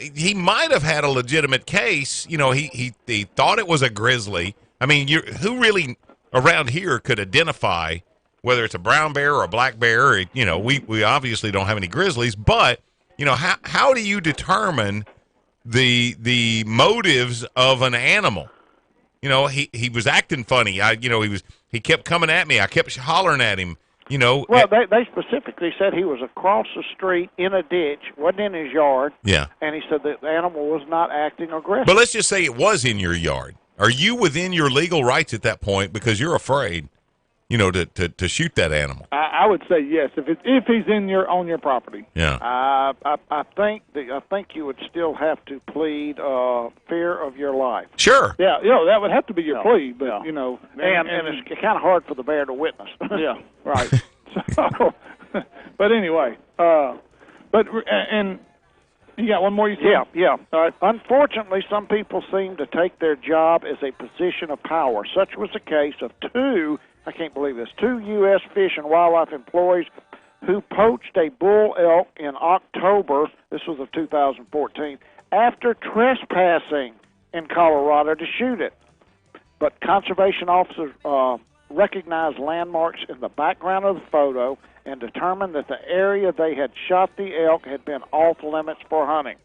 he might have had a legitimate case. He thought it was a grizzly. I mean, who really around here could identify whether it's a brown bear or a black bear? We obviously don't have any grizzlies, but how do you determine the motives of an animal? He was acting funny. He kept coming at me. I kept hollering at him. Well, they specifically said he was across the street in a ditch, wasn't in his yard. Yeah. And he said that the animal was not acting aggressive. But let's just say it was in your yard. Are you within your legal rights at that point because you're afraid, to shoot that animal? I would say yes if he's on your property. Yeah. I think you would still have to plead fear of your life. Sure. Yeah, that would have to be your plea, but and it's kind of hard for the bear to witness. Yeah, right. So, but anyway, and you got one more you said? Yeah. All right. Unfortunately, some people seem to take their job as a position of power. Such was the case of two U.S. Fish and Wildlife employees who poached a bull elk in October, this was of 2014, after trespassing in Colorado to shoot it. But conservation officers recognized landmarks in the background of the photo and determined that the area they had shot the elk had been off limits for hunting.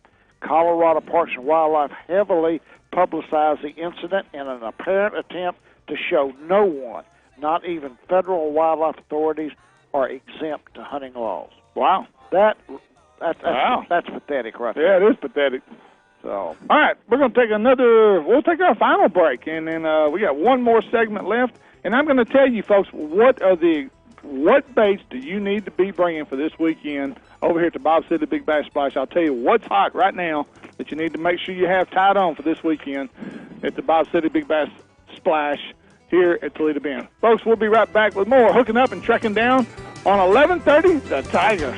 Colorado Parks and Wildlife heavily publicized the incident in an apparent attempt to show no one, not even federal wildlife authorities, are exempt to hunting laws. Wow. That's pathetic right there. Yeah, it is pathetic. So, all right, we'll take our final break, and then we got one more segment left, and I'm going to tell you folks what baits do you need to be bringing for this weekend over here at the Bob City Big Bass Splash. I'll tell you what's hot right now that you need to make sure you have tied on for this weekend at the Bob City Big Bass Splash here at Toledo Bend. Folks, we'll be right back with more Hooking Up and Trekking Down on 1130 The Tiger.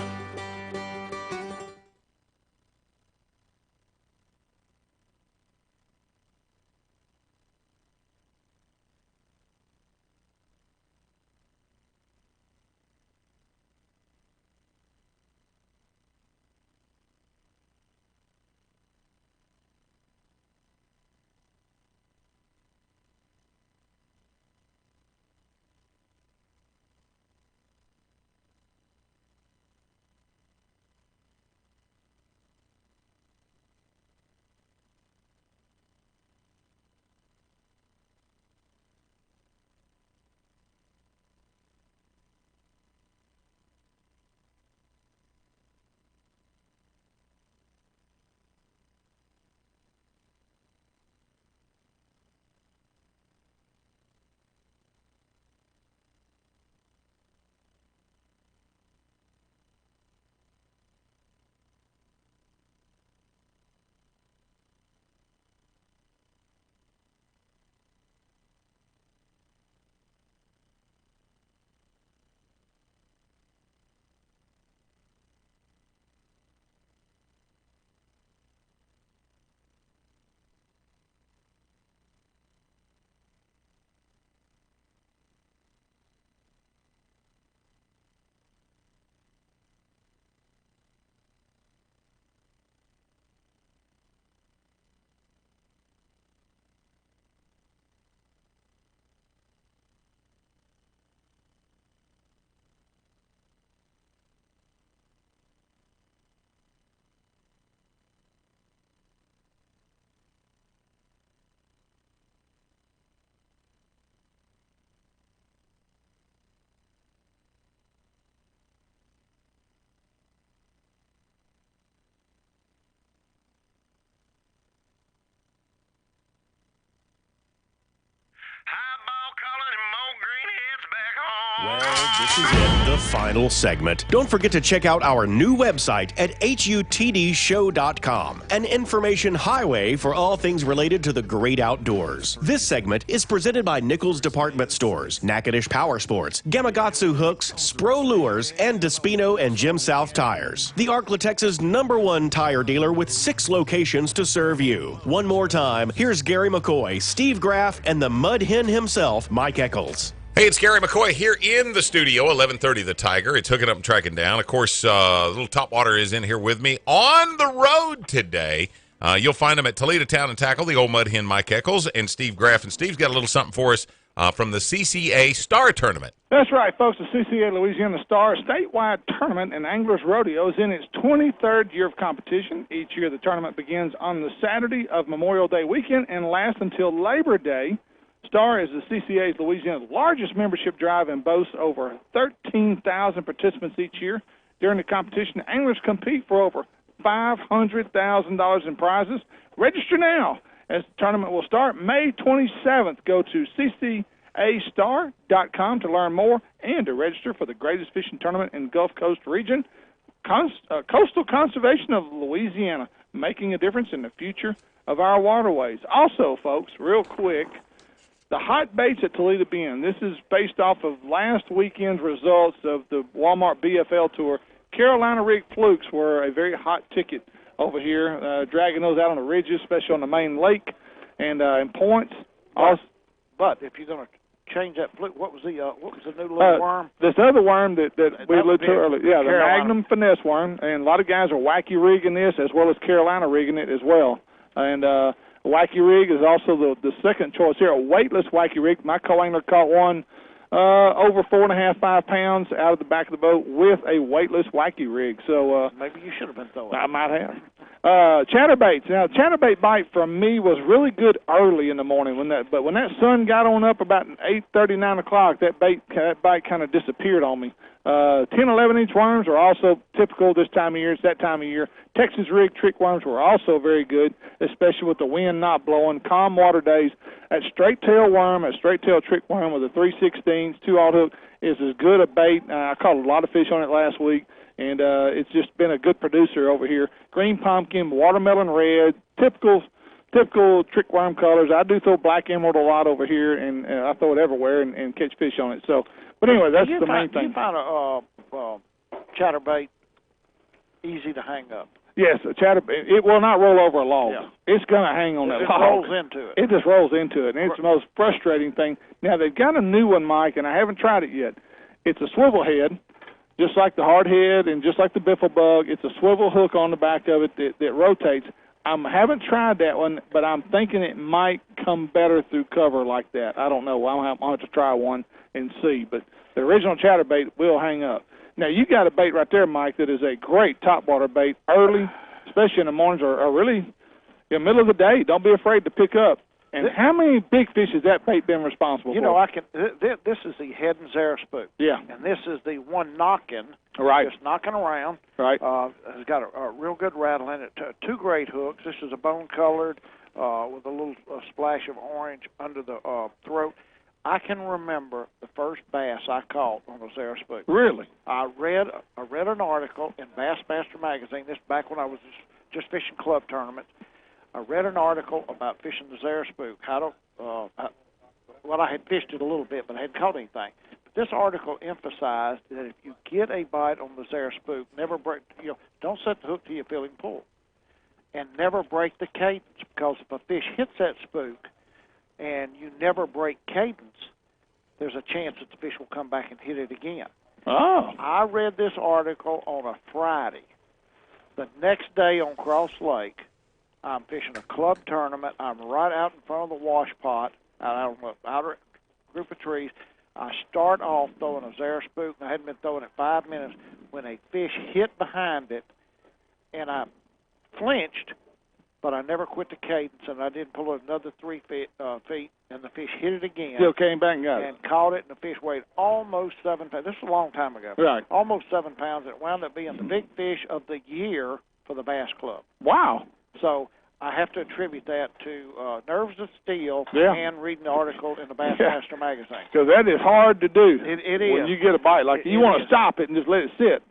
Well, this is it, the final segment. Don't forget to check out our new website at HUTDshow.com, an information highway for all things related to the great outdoors. This segment is presented by Nichols Department Stores, Natchitoches Power Sports, Gamakatsu Hooks, Spro Lures, and Despino and Jim South Tires. The Arklatek's #1 tire dealer with 6 locations to serve you. One more time, here's Gary McCoy, Steve Graff, and the Mud Hen himself, Mike Eccles. Hey, it's Gary McCoy here in the studio, 1130 The Tiger. It's hooking up and tracking down. Of course, little Topwater is in here with me on the road today. You'll find him at Toledo Town and Tackle, the old Mud Hen, Mike Eccles, and Steve Graff. And Steve's got a little something for us from the CCA Star Tournament. That's right, folks. The CCA Louisiana Star statewide tournament and Anglers Rodeo is in its 23rd year of competition. Each year, the tournament begins on the Saturday of Memorial Day weekend and lasts until Labor Day. Star is the CCA's Louisiana's largest membership drive and boasts over 13,000 participants each year. During the competition, anglers compete for over $500,000 in prizes. Register now, as the tournament will start May 27th. Go to ccastar.com to learn more and to register for the greatest fishing tournament in the Gulf Coast region. Coastal Conservation of Louisiana, making a difference in the future of our waterways. Also, folks, real quick, the hot baits at Toledo Bend. This is based off of last weekend's results of the Walmart BFL Tour. Carolina rig flukes were a very hot ticket over here, dragging those out on the ridges, especially on the main lake and in points. But if you're going to change that fluke, what was the new little worm? This other worm that we alluded to earlier. Yeah, the Carolina. Magnum finesse worm, and a lot of guys are wacky rigging this as well as Carolina rigging it as well. And wacky rig is also the second choice here, a weightless wacky rig. My co-angler caught one over 4.5, 5 pounds out of the back of the boat with a weightless wacky rig. So maybe you should have been throwing. I might have. Chatterbaits. Now, chatterbait bite from me was really good early in the morning but when that sun got on up about 8:30, 9 o'clock, that bite kind of disappeared on me. 10, 11-inch worms are also typical this time of year. It's that time of year. Texas rig trick worms were also very good, especially with the wind not blowing. Calm water days. That straight tail worm, a straight tail trick worm with a 3/16 2/0 hook is as good a bait. I caught a lot of fish on it last week, and it's just been a good producer over here. Green pumpkin, watermelon red, typical trick worm colors. I do throw black emerald a lot over here, and I throw it everywhere and catch fish on it. So, but anyway, that's the main thing. You find a chatterbait easy to hang up? Yes, a chatterbait. It will not roll over a log. Yeah. It's going to hang on that log. It rolls into it. It just rolls into it, and it's the most frustrating thing. Now, they've got a new one, Mike, and I haven't tried it yet. It's a swivel head, just like the hard head and just like the biffle bug. It's a swivel hook on the back of it that rotates. I haven't tried that one, but I'm thinking it might come better through cover like that. I don't know. I'll have to try one and see. But the original chatterbait will hang up. Now, you got a bait right there, Mike, that is a great topwater bait early, especially in the mornings or really in the middle of the day. Don't be afraid to pick up. And how many big fish has that bait been responsible for? You know, this is the head and Zara spook. Yeah. And this is the one knocking. Right. Just knocking around. Right. It's got a real good rattle in it. 2 great hooks. This is a bone-colored with a little splash of orange under the throat. I can remember the first bass I caught on a Zara spook. Really? I read an article in Bassmaster magazine. This back when I was just fishing club tournaments. I read an article about fishing the Zara spook. I had fished it a little bit, but I hadn't caught anything. But this article emphasized that if you get a bite on the Zara spook, never break. Don't set the hook till you feel him pull, and never break the cadence, because if a fish hits that spook and you never break cadence, there's a chance that the fish will come back and hit it again. Oh. I read this article on a Friday. The next day on Cross Lake, I'm fishing a club tournament. I'm right out in front of the wash pot, out on the outer group of trees. I start off throwing a Zara spook, and I hadn't been throwing it 5 minutes when a fish hit behind it, and I flinched, but I never quit the cadence, and I didn't pull it another 3 feet, and the fish hit it again. Still came back and got it. And caught it, and the fish weighed almost 7 pounds. This was a long time ago. Right. Almost 7 pounds. It wound up being the big fish of the year for the Bass Club. Wow. So I have to attribute that to Nerves of Steel and reading the article in the Bassmaster magazine. Because that is hard to do. It is. When you get a bite. Like, you want to stop it and just let it sit.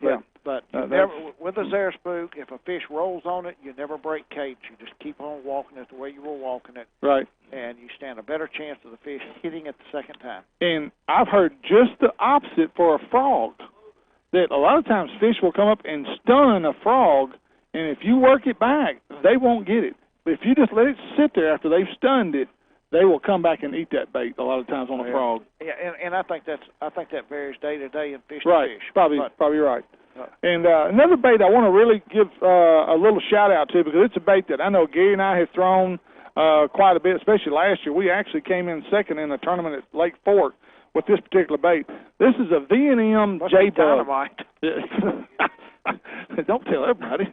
But never, with a Zaraspook, if a fish rolls on it, you never break cage. You just keep on walking it the way you were walking it. Right. And you stand a better chance of the fish hitting it the second time. And I've heard just the opposite for a frog, that a lot of times fish will come up and stun a frog, and if you work it back, they won't get it. But if you just let it sit there after they've stunned it, they will come back and eat that bait a lot of times on a frog. Yeah, and I think that varies day to day and fish to fish. Probably right. And another bait I want to really give a little shout-out to, because it's a bait that I know Gary and I have thrown quite a bit, especially last year. We actually came in second in a tournament at Lake Fork with this particular bait. This is a V&M J-Bug. Don't tell everybody.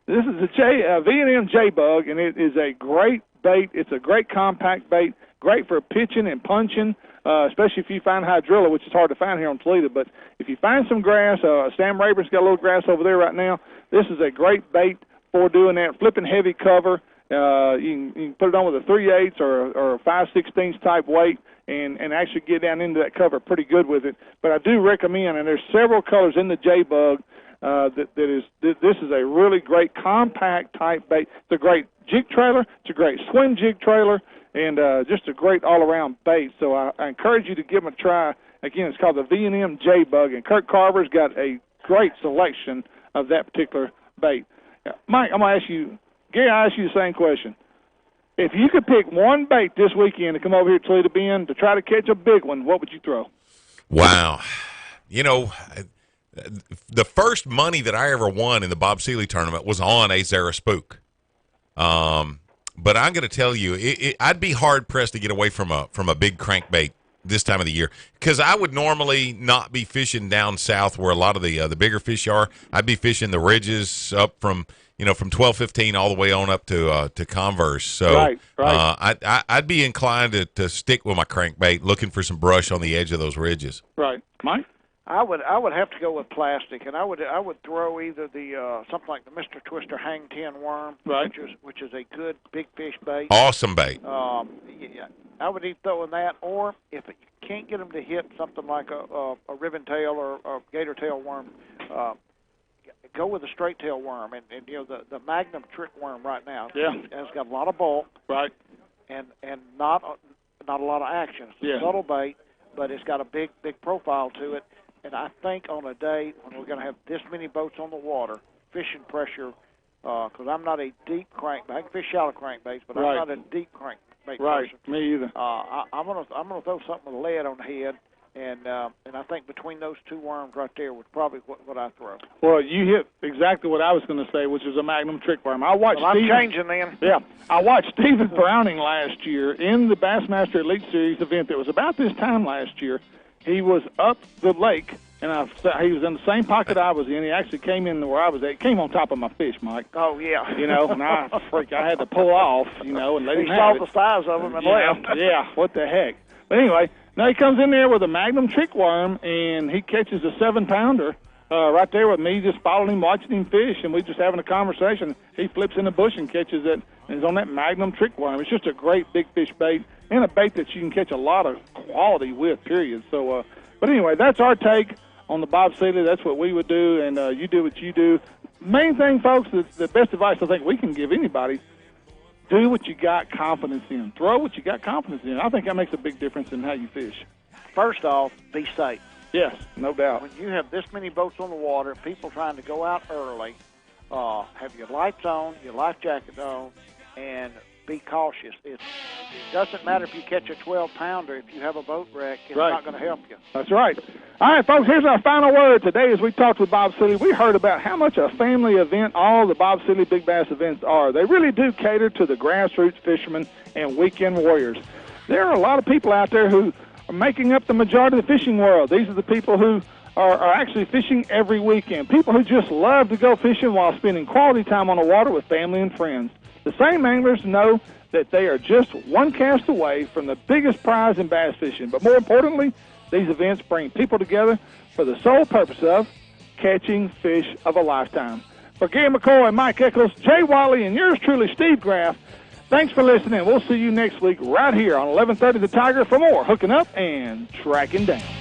This is a V&M J-Bug, and it is a great bait. It's a great compact bait, great for pitching and punching, especially if you find hydrilla, which is hard to find here on Toledo. But if you find some grass, Sam Rayburn's got a little grass over there right now. This is a great bait for doing that, flipping heavy cover. You can put it on with a 3/8 or a 5/16 type weight and actually get down into that cover pretty good with it. But I do recommend, and there's several colors in the J-Bug, this is a really great compact type bait. It's a great jig trailer. It's a great swim jig trailer, and just a great all-around bait. So I encourage you to give them a try. Again, it's called the V&M J-Bug, and Kirk Carver's got a great selection of that particular bait. Mike, I'm going to ask you, Gary, I'll ask you the same question. If you could pick one bait this weekend to come over here to Toledo Bend to try to catch a big one, what would you throw? Wow. You know, the first money that I ever won in the Bob Seeley tournament was on a Zaraspook. But I'm going to tell you, I'd be hard-pressed to get away from a big crankbait this time of the year, because I would normally not be fishing down south where a lot of the bigger fish are. I'd be fishing the ridges up from 12-15 all the way on up to Converse. So right. I'd be inclined to stick with my crankbait, looking for some brush on the edge of those ridges. Right, Mike. I would have to go with plastic, and I would throw either the something like the Mr. Twister Hang 10 worm, right, which is a good big fish bait. Awesome bait. Yeah, I would either throw in that, or if you can't get them to hit something like a ribbon tail or a gator tail worm, go with a straight tail worm, and the Magnum trick worm right now. Yeah, has got a lot of bulk. Right. And not a lot of action. It's a subtle bait, but it's got a big profile to it. And I think on a day when we're going to have this many boats on the water, fishing pressure, because I'm not a deep crankbait. I can fish shallow crankbaits, but I'm not a deep crankbait person. Me either. I'm gonna throw something with lead on the head, and I think between those two worms right there was probably what I throw. Well, you hit exactly what I was going to say, which is a Magnum trick worm. I'm changing then. Yeah, I watched Stephen Browning last year in the Bassmaster Elite Series event that was about this time last year. He was up the lake, and he was in the same pocket I was in. He actually came in where I was at. He came on top of my fish, Mike. Oh, yeah. And I had to pull off, and let him have it. He saw the size of him and left. Yeah, what the heck. But anyway, now he comes in there with a Magnum trick worm, and he catches a 7-pounder right there with me, just following him, watching him fish, and we just having a conversation. He flips in the bush and catches it, and he's on that Magnum trick worm. It's just a great big fish bait, and a bait that you can catch a lot of quality with, period. So, but anyway, that's our take on the Bob Seeley. That's what we would do, and you do what you do. Main thing, folks, the best advice I think we can give anybody, do what you got confidence in. Throw what you got confidence in. I think that makes a big difference in how you fish. First off, be safe. Yes, no doubt. When you have this many boats on the water, people trying to go out early, have your lights on, your life jacket on, and be cautious. It doesn't matter if you catch a 12-pounder. If you have a boat wreck, it's not going to help you. That's right. All right, folks, here's our final word. Today, as we talked with Bob Seeley, we heard about how much a family event all the Bob Seeley Big Bass events are. They really do cater to the grassroots fishermen and weekend warriors. There are a lot of people out there who are making up the majority of the fishing world. These are the people who are actually fishing every weekend, people who just love to go fishing while spending quality time on the water with family and friends. The same anglers know that they are just one cast away from the biggest prize in bass fishing. But more importantly, these events bring people together for the sole purpose of catching fish of a lifetime. For Gary McCoy and Mike Eccles, Jay Wiley, and yours truly, Steve Graff, thanks for listening. We'll see you next week right here on 1130 The Tiger for more Hooking Up and Tracking Down.